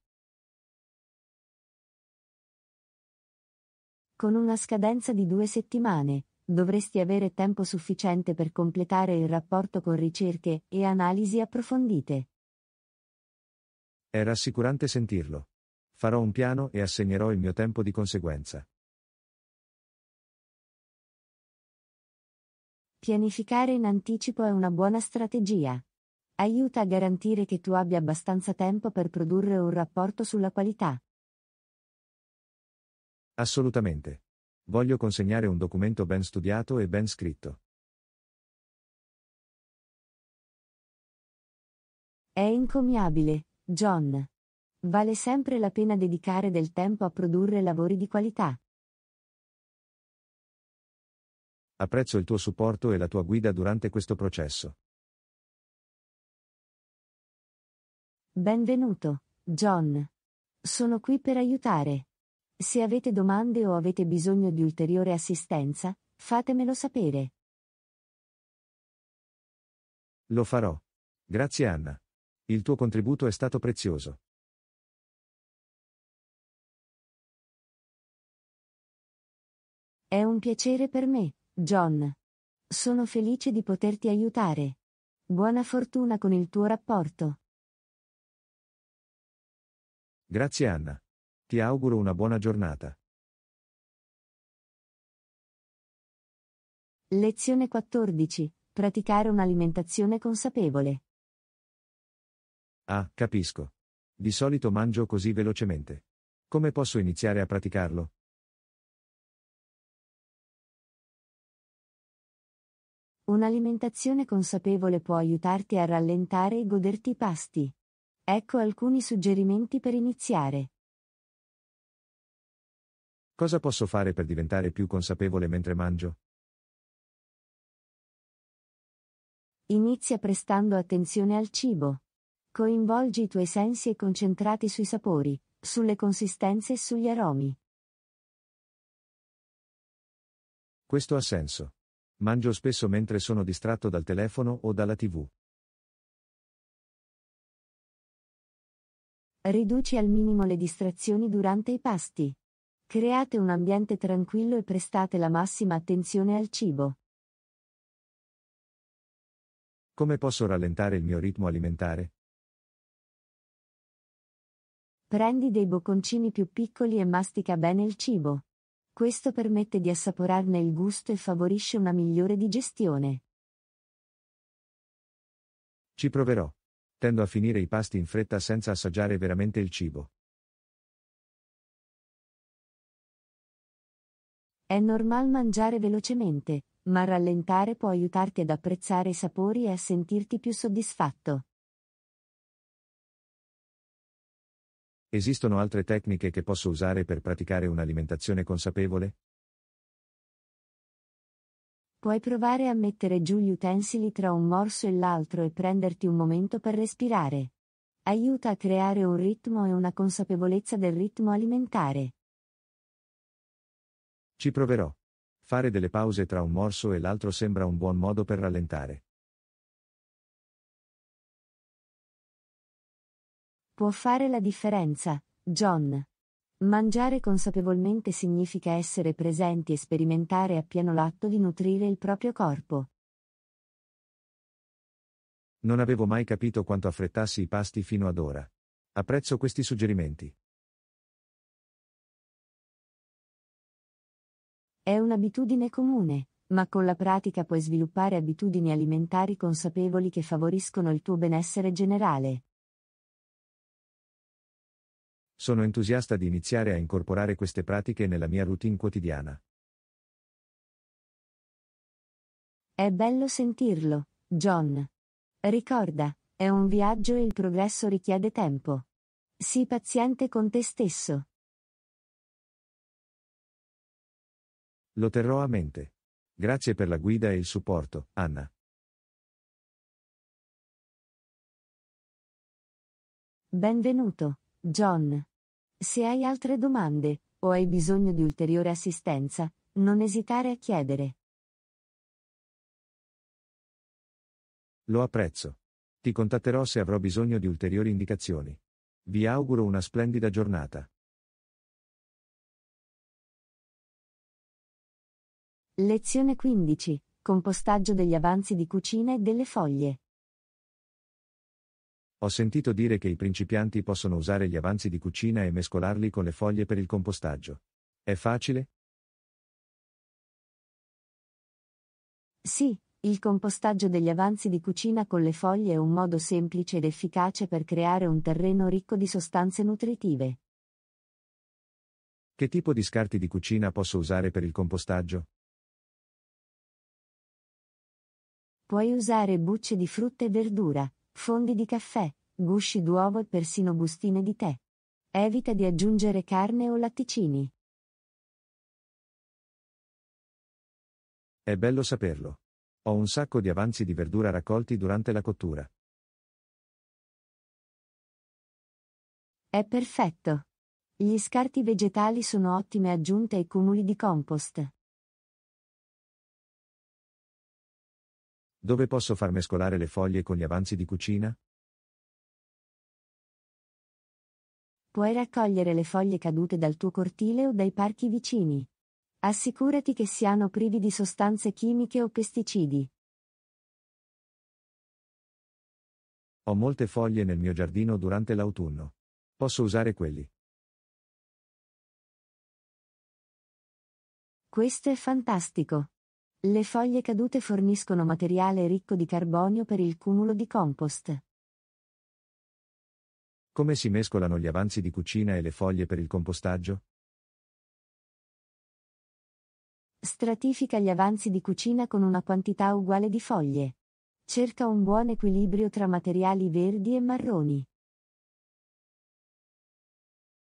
[SPEAKER 1] Con una scadenza di 2 settimane, dovresti avere tempo sufficiente per completare il rapporto con ricerche e analisi approfondite.
[SPEAKER 2] È rassicurante sentirlo. Farò un piano e assegnerò il mio tempo di conseguenza.
[SPEAKER 1] Pianificare in anticipo è una buona strategia. Aiuta a garantire che tu abbia abbastanza tempo per produrre un rapporto sulla qualità.
[SPEAKER 2] Assolutamente. Voglio consegnare un documento ben studiato e ben scritto.
[SPEAKER 1] È encomiabile, John. Vale sempre la pena dedicare del tempo a produrre lavori di qualità.
[SPEAKER 2] Apprezzo il tuo supporto e la tua guida durante questo processo.
[SPEAKER 1] Benvenuto, John. Sono qui per aiutare. Se avete domande o avete bisogno di ulteriore assistenza, fatemelo sapere.
[SPEAKER 2] Lo farò. Grazie Anna. Il tuo contributo è stato prezioso.
[SPEAKER 1] È un piacere per me, John. Sono felice di poterti aiutare. Buona fortuna con il tuo rapporto.
[SPEAKER 2] Grazie Anna. Ti auguro una buona giornata.
[SPEAKER 1] Lezione 14. Praticare un'alimentazione consapevole.
[SPEAKER 2] Ah, capisco. Di solito mangio così velocemente. Come posso iniziare a praticarlo?
[SPEAKER 1] Un'alimentazione consapevole può aiutarti a rallentare e goderti i pasti. Ecco alcuni suggerimenti per iniziare.
[SPEAKER 2] Cosa posso fare per diventare più consapevole mentre mangio?
[SPEAKER 1] Inizia prestando attenzione al cibo. Coinvolgi i tuoi sensi e concentrati sui sapori, sulle consistenze e sugli aromi.
[SPEAKER 2] Questo ha senso. Mangio spesso mentre sono distratto dal telefono o dalla TV.
[SPEAKER 1] Riduci al minimo le distrazioni durante i pasti. Create un ambiente tranquillo e prestate la massima attenzione al cibo.
[SPEAKER 2] Come posso rallentare il mio ritmo alimentare?
[SPEAKER 1] Prendi dei bocconcini più piccoli e mastica bene il cibo. Questo permette di assaporarne il gusto e favorisce una migliore digestione.
[SPEAKER 2] Ci proverò. Tendo a finire i pasti in fretta senza assaggiare veramente il cibo.
[SPEAKER 1] È normal mangiare velocemente, ma rallentare può aiutarti ad apprezzare i sapori e a sentirti più soddisfatto.
[SPEAKER 2] Esistono altre tecniche che posso usare per praticare un'alimentazione consapevole?
[SPEAKER 1] Puoi provare a mettere giù gli utensili tra un morso e l'altro e prenderti un momento per respirare. Aiuta a creare un ritmo e una consapevolezza del ritmo alimentare.
[SPEAKER 2] Ci proverò. Fare delle pause tra un morso e l'altro sembra un buon modo per rallentare.
[SPEAKER 1] Può fare la differenza, John. Mangiare consapevolmente significa essere presenti e sperimentare appieno l'atto di nutrire il proprio corpo.
[SPEAKER 2] Non avevo mai capito quanto affrettassi i pasti fino ad ora. Apprezzo questi suggerimenti.
[SPEAKER 1] È un'abitudine comune, ma con la pratica puoi sviluppare abitudini alimentari consapevoli che favoriscono il tuo benessere generale.
[SPEAKER 2] Sono entusiasta di iniziare a incorporare queste pratiche nella mia routine quotidiana.
[SPEAKER 1] È bello sentirlo, John. Ricorda, è un viaggio e il progresso richiede tempo. Sii paziente con te stesso.
[SPEAKER 2] Lo terrò a mente. Grazie per la guida e il supporto, Anna.
[SPEAKER 1] Benvenuto, John. Se hai altre domande, o hai bisogno di ulteriore assistenza, non esitare a chiedere.
[SPEAKER 2] Lo apprezzo. Ti contatterò se avrò bisogno di ulteriori indicazioni. Vi auguro una splendida giornata.
[SPEAKER 1] Lezione 15. Compostaggio degli avanzi di cucina e delle foglie.
[SPEAKER 2] Ho sentito dire che i principianti possono usare gli avanzi di cucina e mescolarli con le foglie per il compostaggio. È facile?
[SPEAKER 1] Sì, il compostaggio degli avanzi di cucina con le foglie è un modo semplice ed efficace per creare un terreno ricco di sostanze nutritive.
[SPEAKER 2] Che tipo di scarti di cucina posso usare per il compostaggio?
[SPEAKER 1] Puoi usare bucce di frutta e verdura, fondi di caffè, gusci d'uovo e persino bustine di tè. Evita di aggiungere carne o latticini.
[SPEAKER 2] È bello saperlo. Ho un sacco di avanzi di verdura raccolti durante la cottura.
[SPEAKER 1] È perfetto. Gli scarti vegetali sono ottime aggiunte ai cumuli di compost.
[SPEAKER 2] Dove posso far mescolare le foglie con gli avanzi di cucina?
[SPEAKER 1] Puoi raccogliere le foglie cadute dal tuo cortile o dai parchi vicini. Assicurati che siano privi di sostanze chimiche o pesticidi.
[SPEAKER 2] Ho molte foglie nel mio giardino durante l'autunno. Posso usare quelli.
[SPEAKER 1] Questo è fantastico. Le foglie cadute forniscono materiale ricco di carbonio per il cumulo di compost.
[SPEAKER 2] Come si mescolano gli avanzi di cucina e le foglie per il compostaggio?
[SPEAKER 1] Stratifica gli avanzi di cucina con una quantità uguale di foglie. Cerca un buon equilibrio tra materiali verdi e marroni.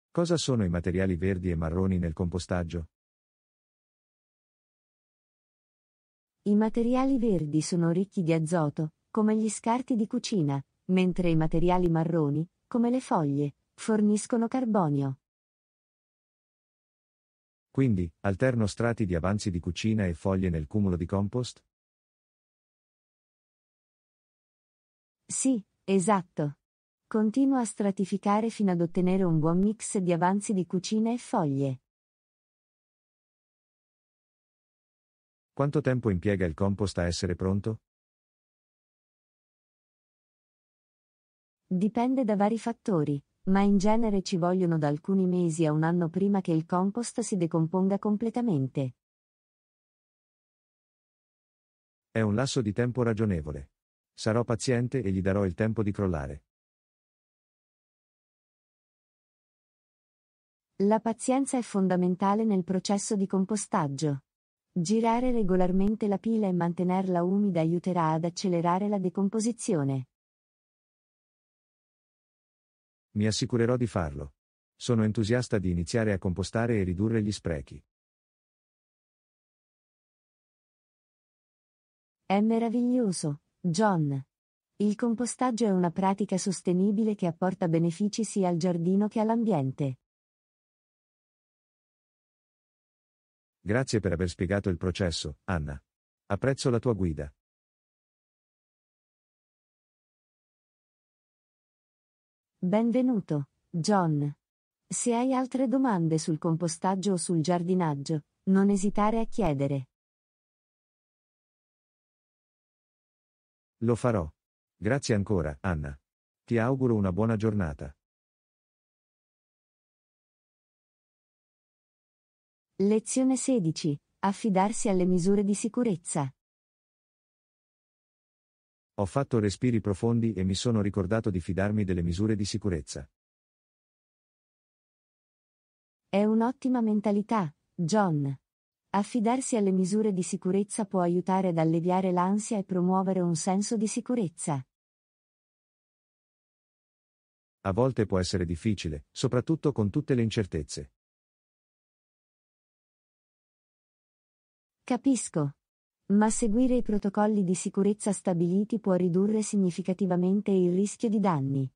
[SPEAKER 2] Cosa sono i materiali verdi e marroni nel compostaggio?
[SPEAKER 1] I materiali verdi sono ricchi di azoto, come gli scarti di cucina, mentre i materiali marroni, come le foglie, forniscono carbonio.
[SPEAKER 2] Quindi, alterno strati di avanzi di cucina e foglie nel cumulo di compost?
[SPEAKER 1] Sì, esatto. Continua a stratificare fino ad ottenere un buon mix di avanzi di cucina e foglie.
[SPEAKER 2] Quanto tempo impiega il compost a essere pronto?
[SPEAKER 1] Dipende da vari fattori, ma in genere ci vogliono da alcuni mesi a un anno prima che il compost si decomponga completamente.
[SPEAKER 2] È un lasso di tempo ragionevole. Sarò paziente e gli darò il tempo di crollare.
[SPEAKER 1] La pazienza è fondamentale nel processo di compostaggio. Girare regolarmente la pila e mantenerla umida aiuterà ad accelerare la decomposizione.
[SPEAKER 2] Mi assicurerò di farlo. Sono entusiasta di iniziare a compostare e ridurre gli sprechi.
[SPEAKER 1] È meraviglioso, John. Il compostaggio è una pratica sostenibile che apporta benefici sia al giardino che all'ambiente.
[SPEAKER 2] Grazie per aver spiegato il processo, Anna. Apprezzo la tua guida.
[SPEAKER 1] Benvenuto, John. Se hai altre domande sul compostaggio o sul giardinaggio, non esitare a chiedere.
[SPEAKER 2] Lo farò. Grazie ancora, Anna. Ti auguro una buona giornata.
[SPEAKER 1] Lezione 16. Affidarsi alle misure di sicurezza.
[SPEAKER 2] Ho fatto respiri profondi e mi sono ricordato di fidarmi delle misure di sicurezza.
[SPEAKER 1] È un'ottima mentalità, John. Affidarsi alle misure di sicurezza può aiutare ad alleviare l'ansia e promuovere un senso di sicurezza.
[SPEAKER 2] A volte può essere difficile, soprattutto con tutte le incertezze.
[SPEAKER 1] Capisco. Ma seguire i protocolli di sicurezza stabiliti può ridurre significativamente il rischio di danni.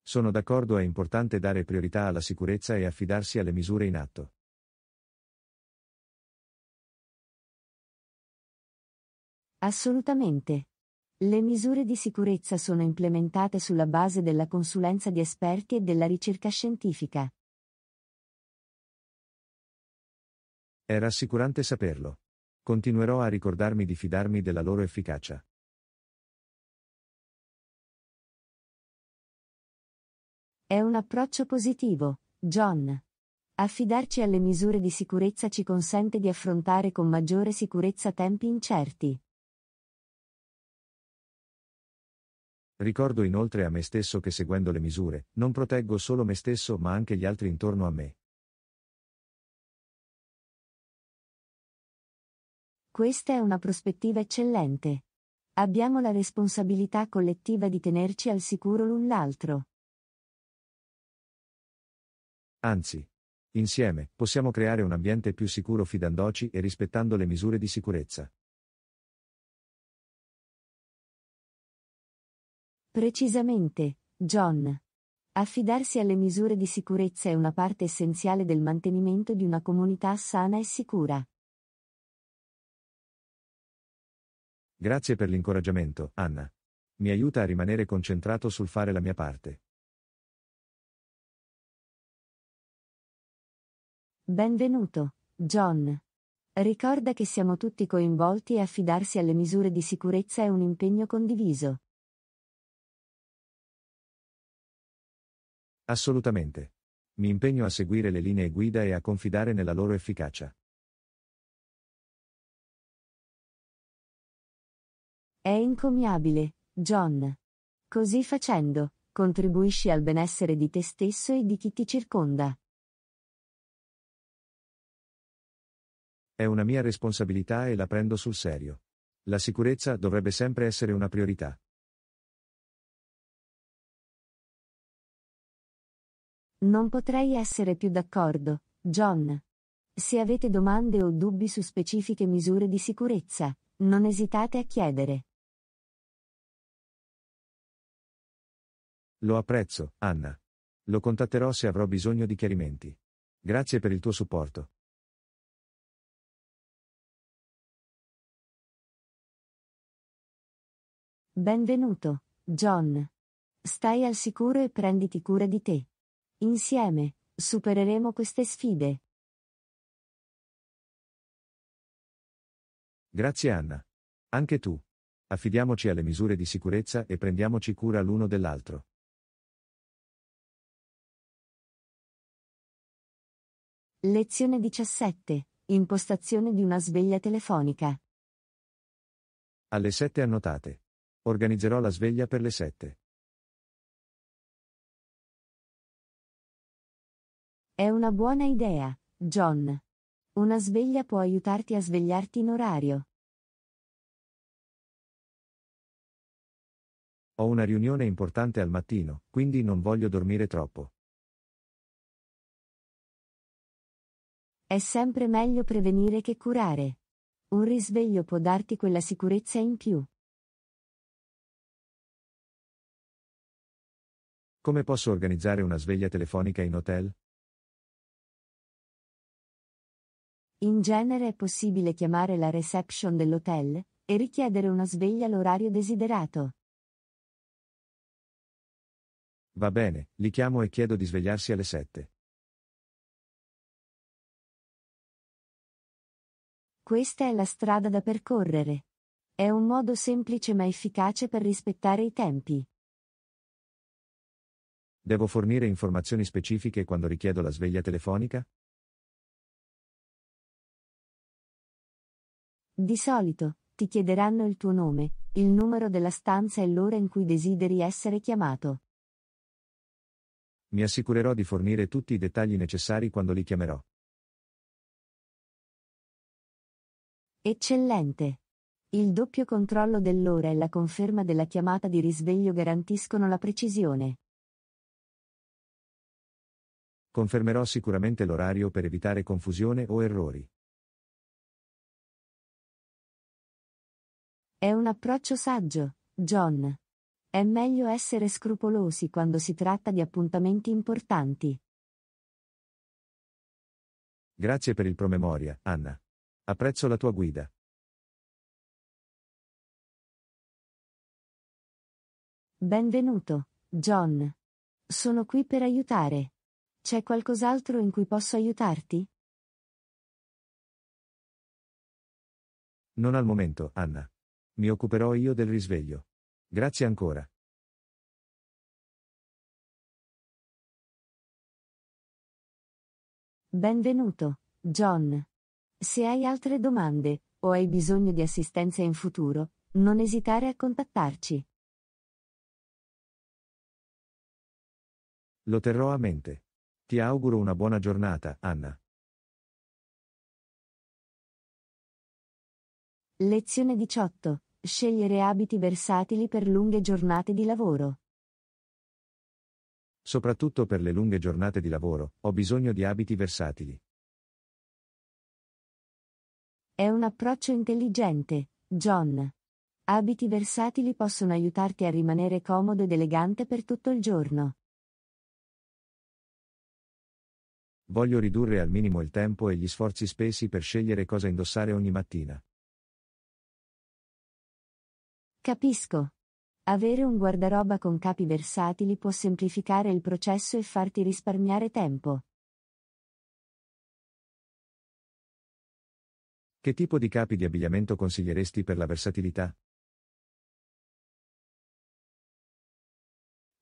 [SPEAKER 2] Sono d'accordo, è importante dare priorità alla sicurezza e affidarsi alle misure in atto.
[SPEAKER 1] Assolutamente. Le misure di sicurezza sono implementate sulla base della consulenza di esperti e della ricerca scientifica.
[SPEAKER 2] È rassicurante saperlo. Continuerò a ricordarmi di fidarmi della loro efficacia.
[SPEAKER 1] È un approccio positivo, John. Affidarci alle misure di sicurezza ci consente di affrontare con maggiore sicurezza tempi incerti.
[SPEAKER 2] Ricordo inoltre a me stesso che seguendo le misure, non proteggo solo me stesso ma anche gli altri intorno a me.
[SPEAKER 1] Questa è una prospettiva eccellente. Abbiamo la responsabilità collettiva di tenerci al sicuro l'un l'altro.
[SPEAKER 2] Anzi, insieme, possiamo creare un ambiente più sicuro fidandoci e rispettando le misure di sicurezza.
[SPEAKER 1] Precisamente, John. Affidarsi alle misure di sicurezza è una parte essenziale del mantenimento di una comunità sana e sicura.
[SPEAKER 2] Grazie per l'incoraggiamento, Anna. Mi aiuta a rimanere concentrato sul fare la mia parte.
[SPEAKER 1] Benvenuto, John. Ricorda che siamo tutti coinvolti e affidarsi alle misure di sicurezza è un impegno condiviso.
[SPEAKER 2] Assolutamente. Mi impegno a seguire le linee guida e a confidare nella loro efficacia.
[SPEAKER 1] È encomiabile, John. Così facendo, contribuisci al benessere di te stesso e di chi ti circonda.
[SPEAKER 2] È una mia responsabilità e la prendo sul serio. La sicurezza dovrebbe sempre essere una priorità.
[SPEAKER 1] Non potrei essere più d'accordo, John. Se avete domande o dubbi su specifiche misure di sicurezza, Non esitate a chiedere.
[SPEAKER 2] Lo apprezzo, Anna. Lo contatterò se avrò bisogno di chiarimenti. Grazie per il tuo supporto.
[SPEAKER 1] Benvenuto, John. Stai al sicuro e prenditi cura di te. Insieme, supereremo queste sfide.
[SPEAKER 2] Grazie Anna. Anche tu. Affidiamoci alle misure di sicurezza e prendiamoci cura l'uno dell'altro.
[SPEAKER 1] Lezione 17. Impostazione di una sveglia telefonica.
[SPEAKER 2] Alle 7 annotate. Organizzerò la sveglia per le 7.
[SPEAKER 1] È una buona idea, John. Una sveglia può aiutarti a svegliarti in orario.
[SPEAKER 2] Ho una riunione importante al mattino, quindi non voglio dormire troppo.
[SPEAKER 1] È sempre meglio prevenire che curare. Un risveglio può darti quella sicurezza in più.
[SPEAKER 2] Come posso organizzare una sveglia telefonica in hotel?
[SPEAKER 1] In genere è possibile chiamare la reception dell'hotel e richiedere una sveglia all'orario desiderato.
[SPEAKER 2] Va bene, li chiamo e chiedo di svegliarsi alle 7.
[SPEAKER 1] Questa è la strada da percorrere. È un modo semplice ma efficace per rispettare i tempi.
[SPEAKER 2] Devo fornire informazioni specifiche quando richiedo la sveglia telefonica?
[SPEAKER 1] Di solito, ti chiederanno il tuo nome, il numero della stanza e l'ora in cui desideri essere chiamato.
[SPEAKER 2] Mi assicurerò di fornire tutti i dettagli necessari quando li chiamerò.
[SPEAKER 1] Eccellente! Il doppio controllo dell'ora e la conferma della chiamata di risveglio garantiscono la precisione.
[SPEAKER 2] Confermerò sicuramente l'orario per evitare confusione o errori.
[SPEAKER 1] È un approccio saggio, John. È meglio essere scrupolosi quando si tratta di appuntamenti importanti.
[SPEAKER 2] Grazie per il promemoria, Anna. Apprezzo la tua guida.
[SPEAKER 1] Benvenuto, John. Sono qui per aiutare. C'è qualcos'altro in cui posso aiutarti?
[SPEAKER 2] Non al momento, Anna. Mi occuperò io del risveglio. Grazie ancora.
[SPEAKER 1] Benvenuto, John. Se hai altre domande, o hai bisogno di assistenza in futuro, non esitare a contattarci.
[SPEAKER 2] Lo terrò a mente. Ti auguro una buona giornata, Anna.
[SPEAKER 1] Lezione 18. Scegliere abiti versatili per lunghe giornate di lavoro.
[SPEAKER 2] Soprattutto per le lunghe giornate di lavoro, ho bisogno di abiti versatili.
[SPEAKER 1] È un approccio intelligente, John. Abiti versatili possono aiutarti a rimanere comodo ed elegante per tutto il giorno.
[SPEAKER 2] Voglio ridurre al minimo il tempo e gli sforzi spesi per scegliere cosa indossare ogni mattina.
[SPEAKER 1] Capisco. Avere un guardaroba con capi versatili può semplificare il processo e farti risparmiare tempo.
[SPEAKER 2] Che tipo di capi di abbigliamento consiglieresti per la versatilità?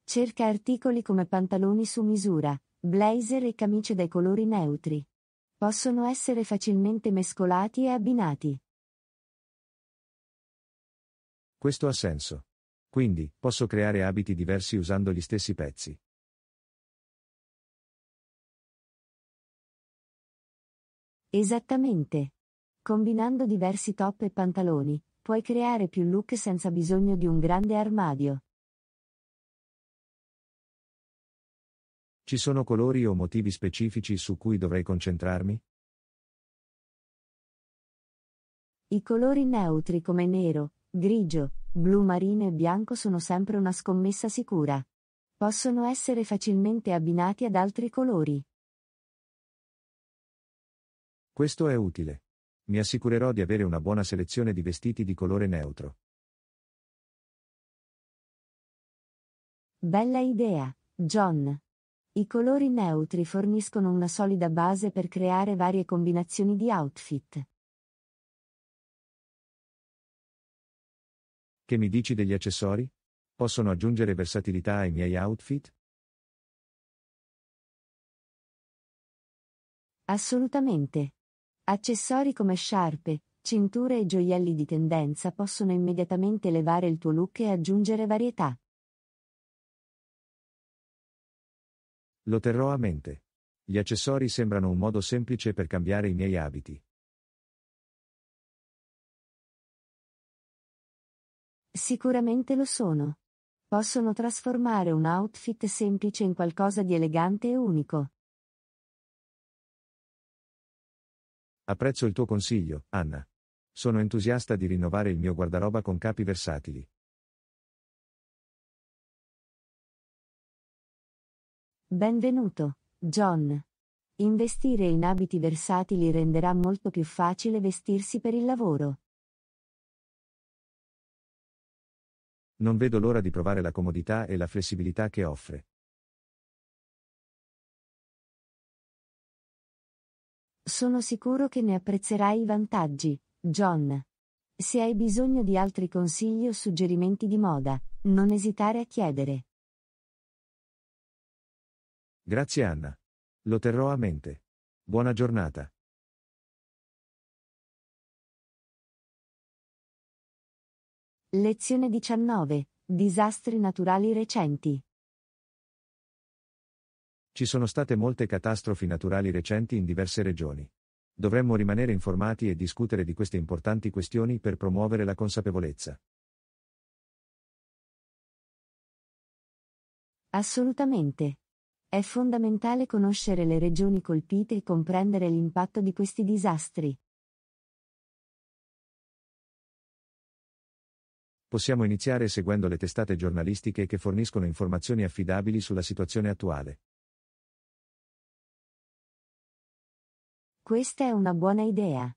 [SPEAKER 1] Cerca articoli come pantaloni su misura, blazer e camicie dai colori neutri. Possono essere facilmente mescolati e abbinati.
[SPEAKER 2] Questo ha senso. Quindi, posso creare abiti diversi usando gli stessi pezzi.
[SPEAKER 1] Esattamente. Combinando diversi top e pantaloni, puoi creare più look senza bisogno di un grande armadio.
[SPEAKER 2] Ci sono colori o motivi specifici su cui dovrei concentrarmi?
[SPEAKER 1] I colori neutri come nero, grigio, blu marino e bianco sono sempre una scommessa sicura. Possono essere facilmente abbinati ad altri colori.
[SPEAKER 2] Questo è utile. Mi assicurerò di avere una buona selezione di vestiti di colore neutro.
[SPEAKER 1] Bella idea, John. I colori neutri forniscono una solida base per creare varie combinazioni di outfit.
[SPEAKER 2] Che mi dici degli accessori? Possono aggiungere versatilità ai miei outfit?
[SPEAKER 1] Assolutamente. Accessori come sciarpe, cinture e gioielli di tendenza possono immediatamente elevare il tuo look e aggiungere varietà.
[SPEAKER 2] Lo terrò a mente. Gli accessori sembrano un modo semplice per cambiare i miei abiti.
[SPEAKER 1] Sicuramente lo sono. Possono trasformare un outfit semplice in qualcosa di elegante e unico.
[SPEAKER 2] Apprezzo il tuo consiglio, Anna. Sono entusiasta di rinnovare il mio guardaroba con capi versatili.
[SPEAKER 1] Benvenuto, John. Investire in abiti versatili renderà molto più facile vestirsi per il lavoro.
[SPEAKER 2] Non vedo l'ora di provare la comodità e la flessibilità che offre.
[SPEAKER 1] Sono sicuro che ne apprezzerai i vantaggi, John. Se hai bisogno di altri consigli o suggerimenti di moda, non esitare a chiedere.
[SPEAKER 2] Grazie Anna. Lo terrò a mente. Buona giornata.
[SPEAKER 1] Lezione 19. Disastri naturali recenti.
[SPEAKER 2] Ci sono state molte catastrofi naturali recenti in diverse regioni. Dovremmo rimanere informati e discutere di queste importanti questioni per promuovere la consapevolezza.
[SPEAKER 1] Assolutamente. È fondamentale conoscere le regioni colpite e comprendere l'impatto di questi disastri.
[SPEAKER 2] Possiamo iniziare seguendo le testate giornalistiche che forniscono informazioni affidabili sulla situazione attuale.
[SPEAKER 1] Questa è una buona idea.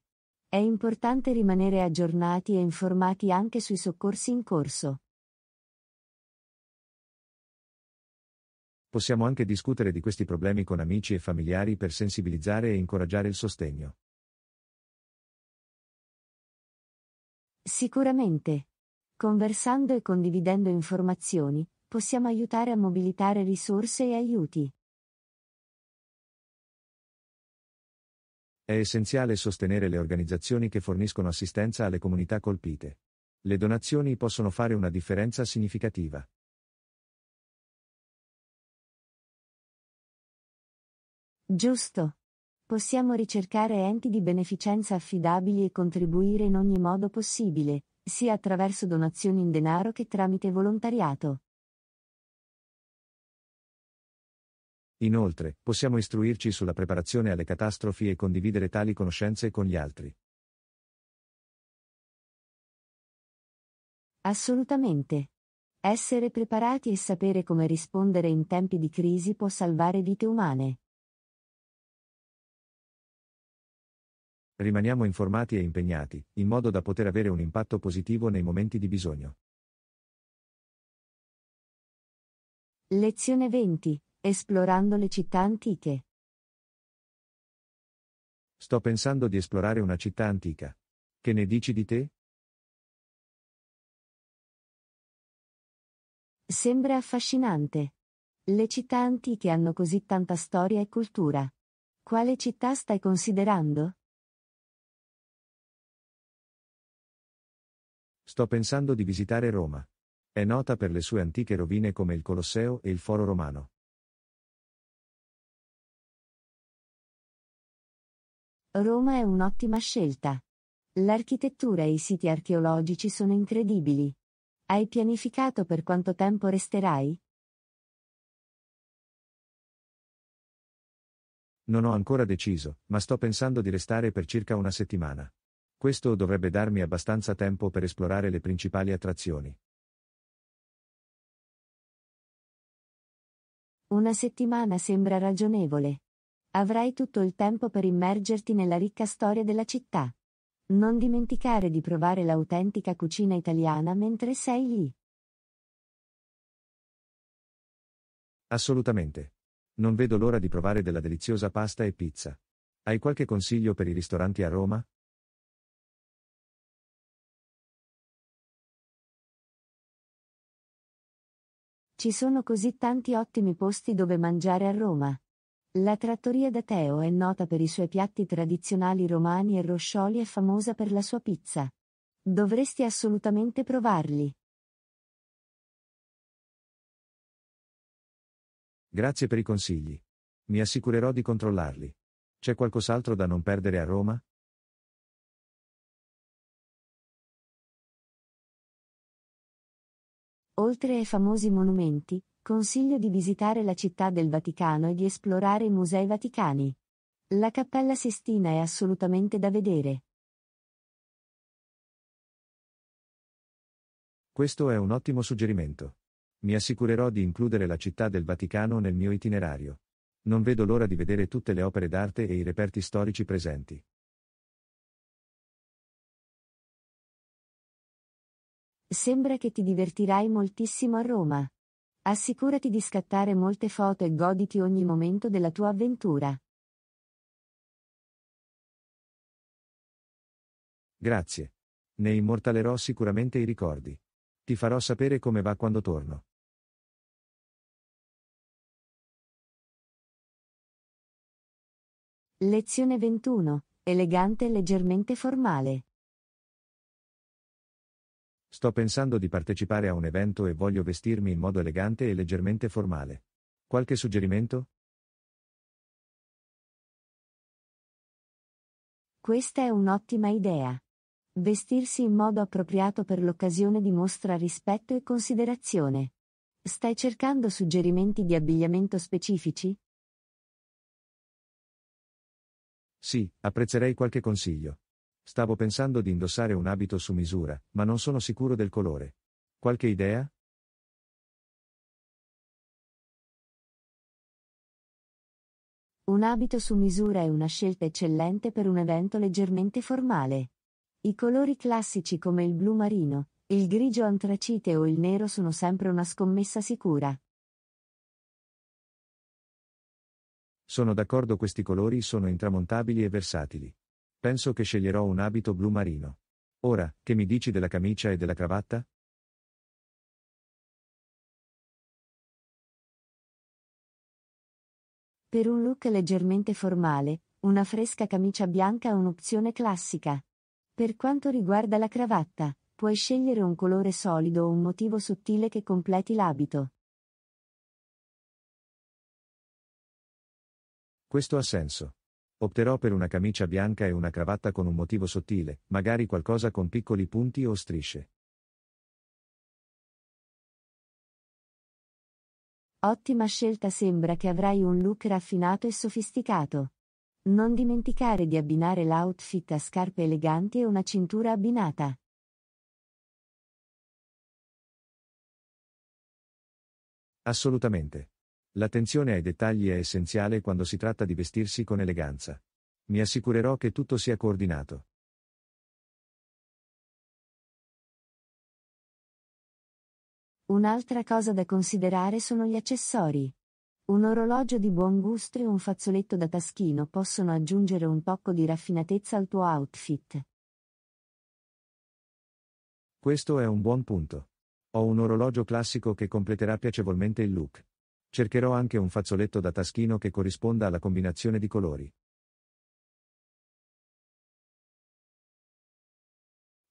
[SPEAKER 1] È importante rimanere aggiornati e informati anche sui soccorsi in corso.
[SPEAKER 2] Possiamo anche discutere di questi problemi con amici e familiari per sensibilizzare e incoraggiare il sostegno.
[SPEAKER 1] Sicuramente. Conversando e condividendo informazioni, possiamo aiutare a mobilitare risorse e aiuti.
[SPEAKER 2] È essenziale sostenere le organizzazioni che forniscono assistenza alle comunità colpite. Le donazioni possono fare una differenza significativa.
[SPEAKER 1] Giusto. Possiamo ricercare enti di beneficenza affidabili e contribuire in ogni modo possibile, sia attraverso donazioni in denaro che tramite volontariato.
[SPEAKER 2] Inoltre, possiamo istruirci sulla preparazione alle catastrofi e condividere tali conoscenze con gli altri.
[SPEAKER 1] Assolutamente. Essere preparati e sapere come rispondere in tempi di crisi può salvare vite umane.
[SPEAKER 2] Rimaniamo informati e impegnati, in modo da poter avere un impatto positivo nei momenti di bisogno.
[SPEAKER 1] Lezione 20. Esplorando le città antiche.
[SPEAKER 2] Sto pensando di esplorare una città antica. Che ne dici di te?
[SPEAKER 1] Sembra affascinante. Le città antiche hanno così tanta storia e cultura. Quale città stai considerando?
[SPEAKER 2] Sto pensando di visitare Roma. È nota per le sue antiche rovine come il Colosseo e il Foro Romano.
[SPEAKER 1] Roma è un'ottima scelta. L'architettura e i siti archeologici sono incredibili. Hai pianificato per quanto tempo resterai?
[SPEAKER 2] Non ho ancora deciso, ma sto pensando di restare per circa una settimana. Questo dovrebbe darmi abbastanza tempo per esplorare le principali attrazioni.
[SPEAKER 1] Una settimana sembra ragionevole. Avrai tutto il tempo per immergerti nella ricca storia della città. Non dimenticare di provare l'autentica cucina italiana mentre sei lì.
[SPEAKER 2] Assolutamente. Non vedo l'ora di provare della deliziosa pasta e pizza. Hai qualche consiglio per i ristoranti a Roma?
[SPEAKER 1] Ci sono così tanti ottimi posti dove mangiare a Roma. La trattoria da Teo è nota per i suoi piatti tradizionali romani e Roscioli è famosa per la sua pizza. Dovresti assolutamente provarli.
[SPEAKER 2] Grazie per i consigli. Mi assicurerò di controllarli. C'è qualcos'altro da non perdere a Roma?
[SPEAKER 1] Oltre ai famosi monumenti, consiglio di visitare la città del Vaticano e di esplorare i musei vaticani. La Cappella Sistina è assolutamente da vedere.
[SPEAKER 2] Questo è un ottimo suggerimento. Mi assicurerò di includere la città del Vaticano nel mio itinerario. Non vedo l'ora di vedere tutte le opere d'arte e i reperti storici presenti.
[SPEAKER 1] Sembra che ti divertirai moltissimo a Roma. Assicurati di scattare molte foto e goditi ogni momento della tua avventura.
[SPEAKER 2] Grazie. Ne immortalerò sicuramente i ricordi. Ti farò sapere come va quando torno.
[SPEAKER 1] Lezione 21. Elegante e leggermente formale.
[SPEAKER 2] Sto pensando di partecipare a un evento e voglio vestirmi in modo elegante e leggermente formale. Qualche suggerimento?
[SPEAKER 1] Questa è un'ottima idea. Vestirsi in modo appropriato per l'occasione dimostra rispetto e considerazione. Stai cercando suggerimenti di abbigliamento specifici?
[SPEAKER 2] Sì, apprezzerei qualche consiglio. Stavo pensando di indossare un abito su misura, ma non sono sicuro del colore. Qualche idea?
[SPEAKER 1] Un abito su misura è una scelta eccellente per un evento leggermente formale. I colori classici come il blu marino, il grigio antracite o il nero sono sempre una scommessa sicura.
[SPEAKER 2] Sono d'accordo, questi colori sono intramontabili e versatili. Penso che sceglierò un abito blu marino. Ora, che mi dici della camicia e della cravatta?
[SPEAKER 1] Per un look leggermente formale, una fresca camicia bianca è un'opzione classica. Per quanto riguarda la cravatta, puoi scegliere un colore solido o un motivo sottile che completi l'abito.
[SPEAKER 2] Questo ha senso. Opterò per una camicia bianca e una cravatta con un motivo sottile, magari qualcosa con piccoli punti o strisce.
[SPEAKER 1] Ottima scelta, sembra che avrai un look raffinato e sofisticato. Non dimenticare di abbinare l'outfit a scarpe eleganti e una cintura abbinata.
[SPEAKER 2] Assolutamente. L'attenzione ai dettagli è essenziale quando si tratta di vestirsi con eleganza. Mi assicurerò che tutto sia coordinato.
[SPEAKER 1] Un'altra cosa da considerare sono gli accessori. Un orologio di buon gusto e un fazzoletto da taschino possono aggiungere un tocco di raffinatezza al tuo outfit.
[SPEAKER 2] Questo è un buon punto. Ho un orologio classico che completerà piacevolmente il look. Cercherò anche un fazzoletto da taschino che corrisponda alla combinazione di colori.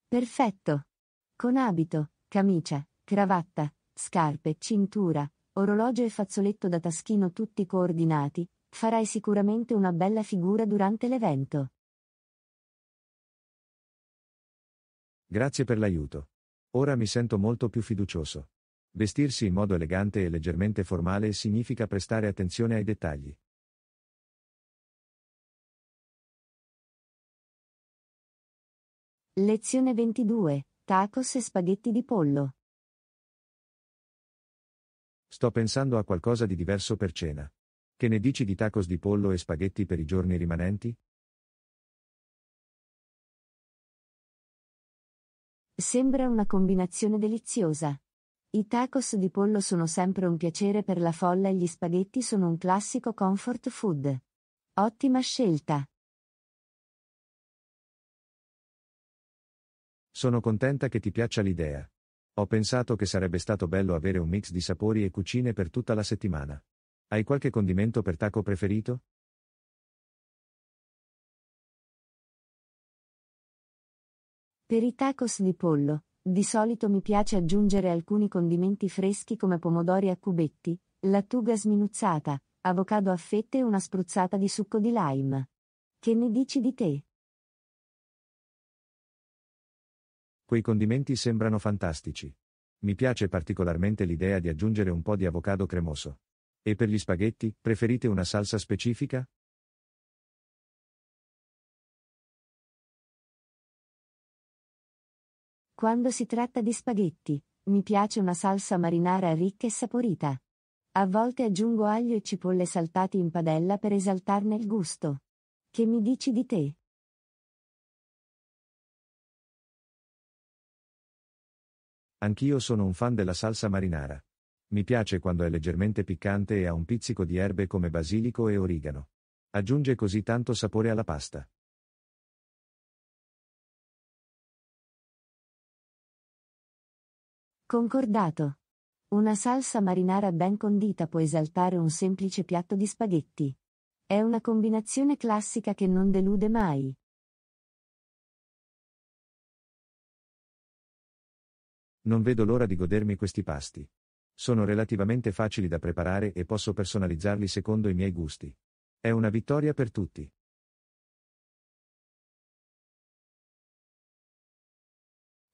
[SPEAKER 1] Perfetto! Con abito, camicia, cravatta, scarpe, cintura, orologio e fazzoletto da taschino tutti coordinati, farai sicuramente una bella figura durante l'evento.
[SPEAKER 2] Grazie per l'aiuto. Ora mi sento molto più fiducioso. Vestirsi in modo elegante e leggermente formale significa prestare attenzione ai dettagli.
[SPEAKER 1] Lezione 22. Tacos e spaghetti di pollo.
[SPEAKER 2] Sto pensando a qualcosa di diverso per cena. Che ne dici di tacos di pollo e spaghetti per i giorni rimanenti?
[SPEAKER 1] Sembra una combinazione deliziosa. I tacos di pollo sono sempre un piacere per la folla e gli spaghetti sono un classico comfort food. Ottima scelta.
[SPEAKER 2] Sono contenta che ti piaccia l'idea. Ho pensato che sarebbe stato bello avere un mix di sapori e cucine per tutta la settimana. Hai qualche condimento per taco preferito?
[SPEAKER 1] Per i tacos di pollo, di solito mi piace aggiungere alcuni condimenti freschi come pomodori a cubetti, lattuga sminuzzata, avocado a fette e una spruzzata di succo di lime. Che ne dici di te?
[SPEAKER 2] Quei condimenti sembrano fantastici. Mi piace particolarmente l'idea di aggiungere un po' di avocado cremoso. E per gli spaghetti, preferite una salsa specifica?
[SPEAKER 1] Quando si tratta di spaghetti, mi piace una salsa marinara ricca e saporita. A volte aggiungo aglio e cipolle saltati in padella per esaltarne il gusto. Che mi dici di te?
[SPEAKER 2] Anch'io sono un fan della salsa marinara. Mi piace quando è leggermente piccante e ha un pizzico di erbe come basilico e origano. Aggiunge così tanto sapore alla pasta.
[SPEAKER 1] Concordato. Una salsa marinara ben condita può esaltare un semplice piatto di spaghetti. È una combinazione classica che non delude mai.
[SPEAKER 2] Non vedo l'ora di godermi questi pasti. Sono relativamente facili da preparare e posso personalizzarli secondo i miei gusti. È una vittoria per tutti.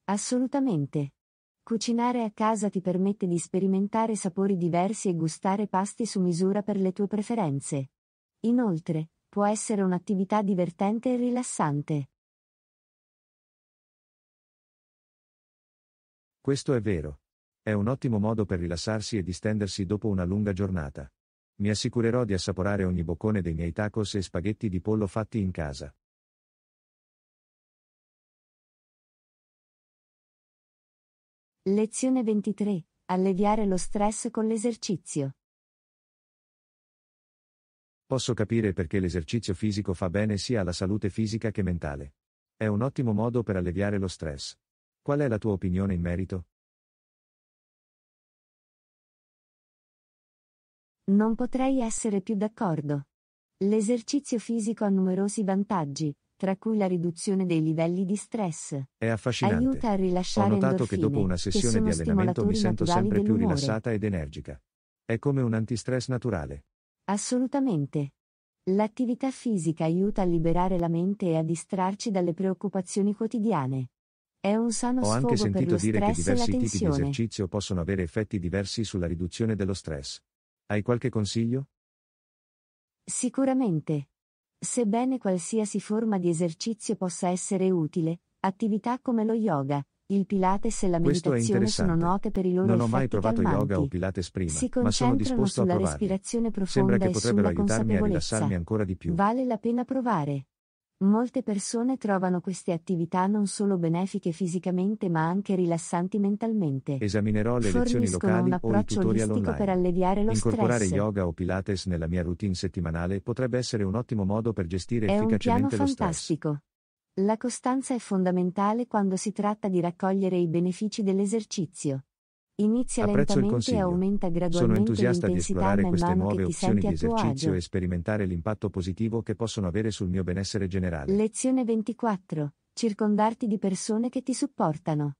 [SPEAKER 1] Assolutamente. Cucinare a casa ti permette di sperimentare sapori diversi e gustare pasti su misura per le tue preferenze. Inoltre, può essere un'attività divertente e rilassante.
[SPEAKER 2] Questo è vero. È un ottimo modo per rilassarsi e distendersi dopo una lunga giornata. Mi assicurerò di assaporare ogni boccone dei miei tacos e spaghetti di pollo fatti in casa.
[SPEAKER 1] Lezione 23. Alleviare lo stress con l'esercizio.
[SPEAKER 2] Posso capire perché l'esercizio fisico fa bene sia alla salute fisica che mentale. È un ottimo modo per alleviare lo stress. Qual è la tua opinione in merito?
[SPEAKER 1] Non potrei essere più d'accordo. L'esercizio fisico ha numerosi vantaggi, tra cui la riduzione dei livelli di stress.
[SPEAKER 2] È affascinante.
[SPEAKER 1] Aiuta a
[SPEAKER 2] Ho
[SPEAKER 1] rilasciare
[SPEAKER 2] notato che dopo
[SPEAKER 1] endorfine,
[SPEAKER 2] una
[SPEAKER 1] che
[SPEAKER 2] sessione di
[SPEAKER 1] sono
[SPEAKER 2] allenamento mi
[SPEAKER 1] stimolatori
[SPEAKER 2] sento
[SPEAKER 1] naturali
[SPEAKER 2] sempre più
[SPEAKER 1] dell'umore.
[SPEAKER 2] rilassata ed energica. È come un antistress naturale.
[SPEAKER 1] Assolutamente. L'attività fisica aiuta a liberare la mente e a distrarci dalle preoccupazioni quotidiane. È un sano
[SPEAKER 2] Ho anche
[SPEAKER 1] sfogo per
[SPEAKER 2] sentito
[SPEAKER 1] lo
[SPEAKER 2] dire che
[SPEAKER 1] stress e la
[SPEAKER 2] diversi tipi di
[SPEAKER 1] tensione.
[SPEAKER 2] esercizio possono avere effetti diversi sulla riduzione dello stress. Hai qualche consiglio?
[SPEAKER 1] Sicuramente. Sebbene qualsiasi forma di esercizio possa essere utile, attività come lo yoga, il Pilates e la
[SPEAKER 2] Questo è
[SPEAKER 1] meditazione sono
[SPEAKER 2] interessante.
[SPEAKER 1] note per i loro
[SPEAKER 2] Non ho mai
[SPEAKER 1] effetti
[SPEAKER 2] provato yoga o
[SPEAKER 1] calmanti.
[SPEAKER 2] Pilates prima,
[SPEAKER 1] Si
[SPEAKER 2] ma sono
[SPEAKER 1] concentrano
[SPEAKER 2] disposto a
[SPEAKER 1] sulla
[SPEAKER 2] provarli.
[SPEAKER 1] respirazione
[SPEAKER 2] Sembra
[SPEAKER 1] profonda
[SPEAKER 2] che
[SPEAKER 1] e
[SPEAKER 2] potrebbero
[SPEAKER 1] sulla
[SPEAKER 2] aiutarmi a rilassarmi
[SPEAKER 1] consapevolezza.
[SPEAKER 2] ancora di più.
[SPEAKER 1] Vale la pena provare. Molte persone trovano queste attività non solo benefiche fisicamente ma anche rilassanti mentalmente.
[SPEAKER 2] Esaminerò le lezioni
[SPEAKER 1] Forniscono un
[SPEAKER 2] locali o i
[SPEAKER 1] approccio
[SPEAKER 2] tutorial
[SPEAKER 1] olistico per
[SPEAKER 2] online.
[SPEAKER 1] alleviare lo
[SPEAKER 2] Incorporare
[SPEAKER 1] stress.
[SPEAKER 2] yoga o Pilates nella mia routine settimanale potrebbe essere un ottimo modo per gestire
[SPEAKER 1] È un piano
[SPEAKER 2] efficacemente lo stress.
[SPEAKER 1] fantastico. La costanza è fondamentale quando si tratta di raccogliere i benefici dell'esercizio. Inizia
[SPEAKER 2] Apprezzo il
[SPEAKER 1] lentamente e
[SPEAKER 2] consiglio.
[SPEAKER 1] aumenta
[SPEAKER 2] Sono
[SPEAKER 1] gradualmente
[SPEAKER 2] entusiasta di
[SPEAKER 1] l'intensità
[SPEAKER 2] esplorare
[SPEAKER 1] man
[SPEAKER 2] queste
[SPEAKER 1] mano che
[SPEAKER 2] nuove
[SPEAKER 1] ti
[SPEAKER 2] opzioni
[SPEAKER 1] senti
[SPEAKER 2] di
[SPEAKER 1] a tuo
[SPEAKER 2] esercizio
[SPEAKER 1] agio.
[SPEAKER 2] e sperimentare l'impatto positivo che possono avere sul mio benessere generale.
[SPEAKER 1] Lezione 24. Circondarti di persone che ti supportano.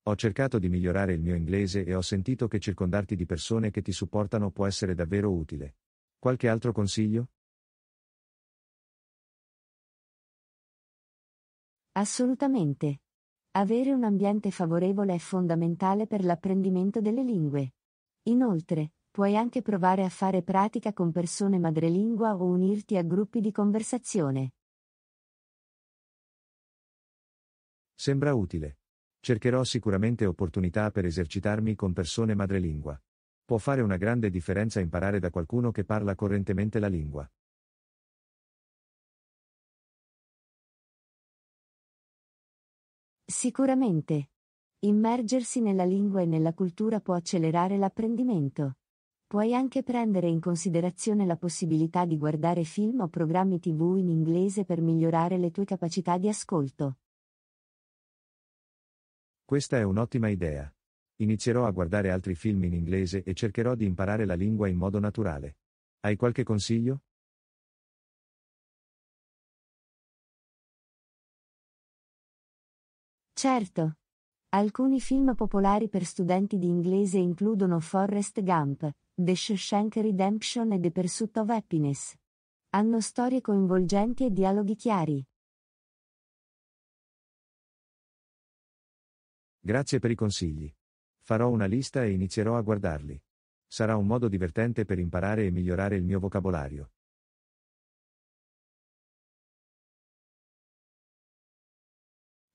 [SPEAKER 2] Ho cercato di migliorare il mio inglese e ho sentito che circondarti di persone che ti supportano può essere davvero utile. Qualche altro consiglio?
[SPEAKER 1] Assolutamente. Avere un ambiente favorevole è fondamentale per l'apprendimento delle lingue. Inoltre, puoi anche provare a fare pratica con persone madrelingua o unirti a gruppi di conversazione.
[SPEAKER 2] Sembra utile. Cercherò sicuramente opportunità per esercitarmi con persone madrelingua. Può fare una grande differenza imparare da qualcuno che parla correntemente la lingua.
[SPEAKER 1] Sicuramente. Immergersi nella lingua e nella cultura può accelerare l'apprendimento. Puoi anche prendere in considerazione la possibilità di guardare film o programmi TV in inglese per migliorare le tue capacità di ascolto.
[SPEAKER 2] Questa è un'ottima idea. Inizierò a guardare altri film in inglese e cercherò di imparare la lingua in modo naturale. Hai qualche consiglio?
[SPEAKER 1] Certo. Alcuni film popolari per studenti di inglese includono Forrest Gump, The Shawshank Redemption e The Pursuit of Happiness. Hanno storie coinvolgenti e dialoghi chiari.
[SPEAKER 2] Grazie per i consigli. Farò una lista e inizierò a guardarli. Sarà un modo divertente per imparare e migliorare il mio vocabolario.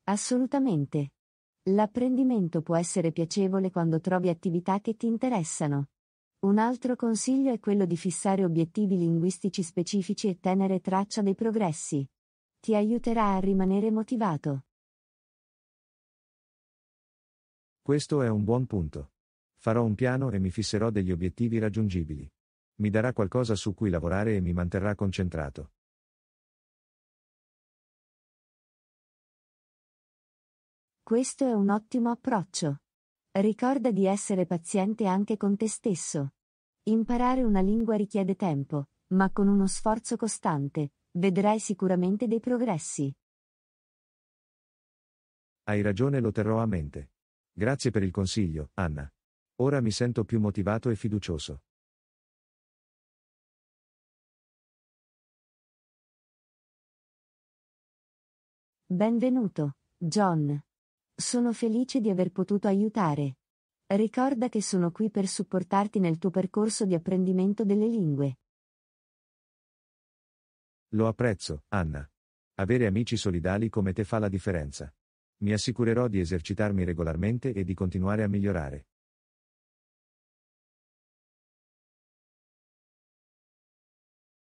[SPEAKER 1] Assolutamente. L'apprendimento può essere piacevole quando trovi attività che ti interessano. Un altro consiglio è quello di fissare obiettivi linguistici specifici e tenere traccia dei progressi. Ti aiuterà a rimanere motivato.
[SPEAKER 2] Questo è un buon punto. Farò un piano e mi fisserò degli obiettivi raggiungibili. Mi darà qualcosa su cui lavorare e mi manterrà concentrato.
[SPEAKER 1] Questo è un ottimo approccio. Ricorda di essere paziente anche con te stesso. Imparare una lingua richiede tempo, ma con uno sforzo costante, vedrai sicuramente dei progressi.
[SPEAKER 2] Hai ragione, lo terrò a mente. Grazie per il consiglio, Anna. Ora mi sento più motivato e fiducioso.
[SPEAKER 1] Benvenuto, John. Sono felice di aver potuto aiutare. Ricorda che sono qui per supportarti nel tuo percorso di apprendimento delle lingue.
[SPEAKER 2] Lo apprezzo, Anna. Avere amici solidali come te fa la differenza. Mi assicurerò di esercitarmi regolarmente e di continuare a migliorare.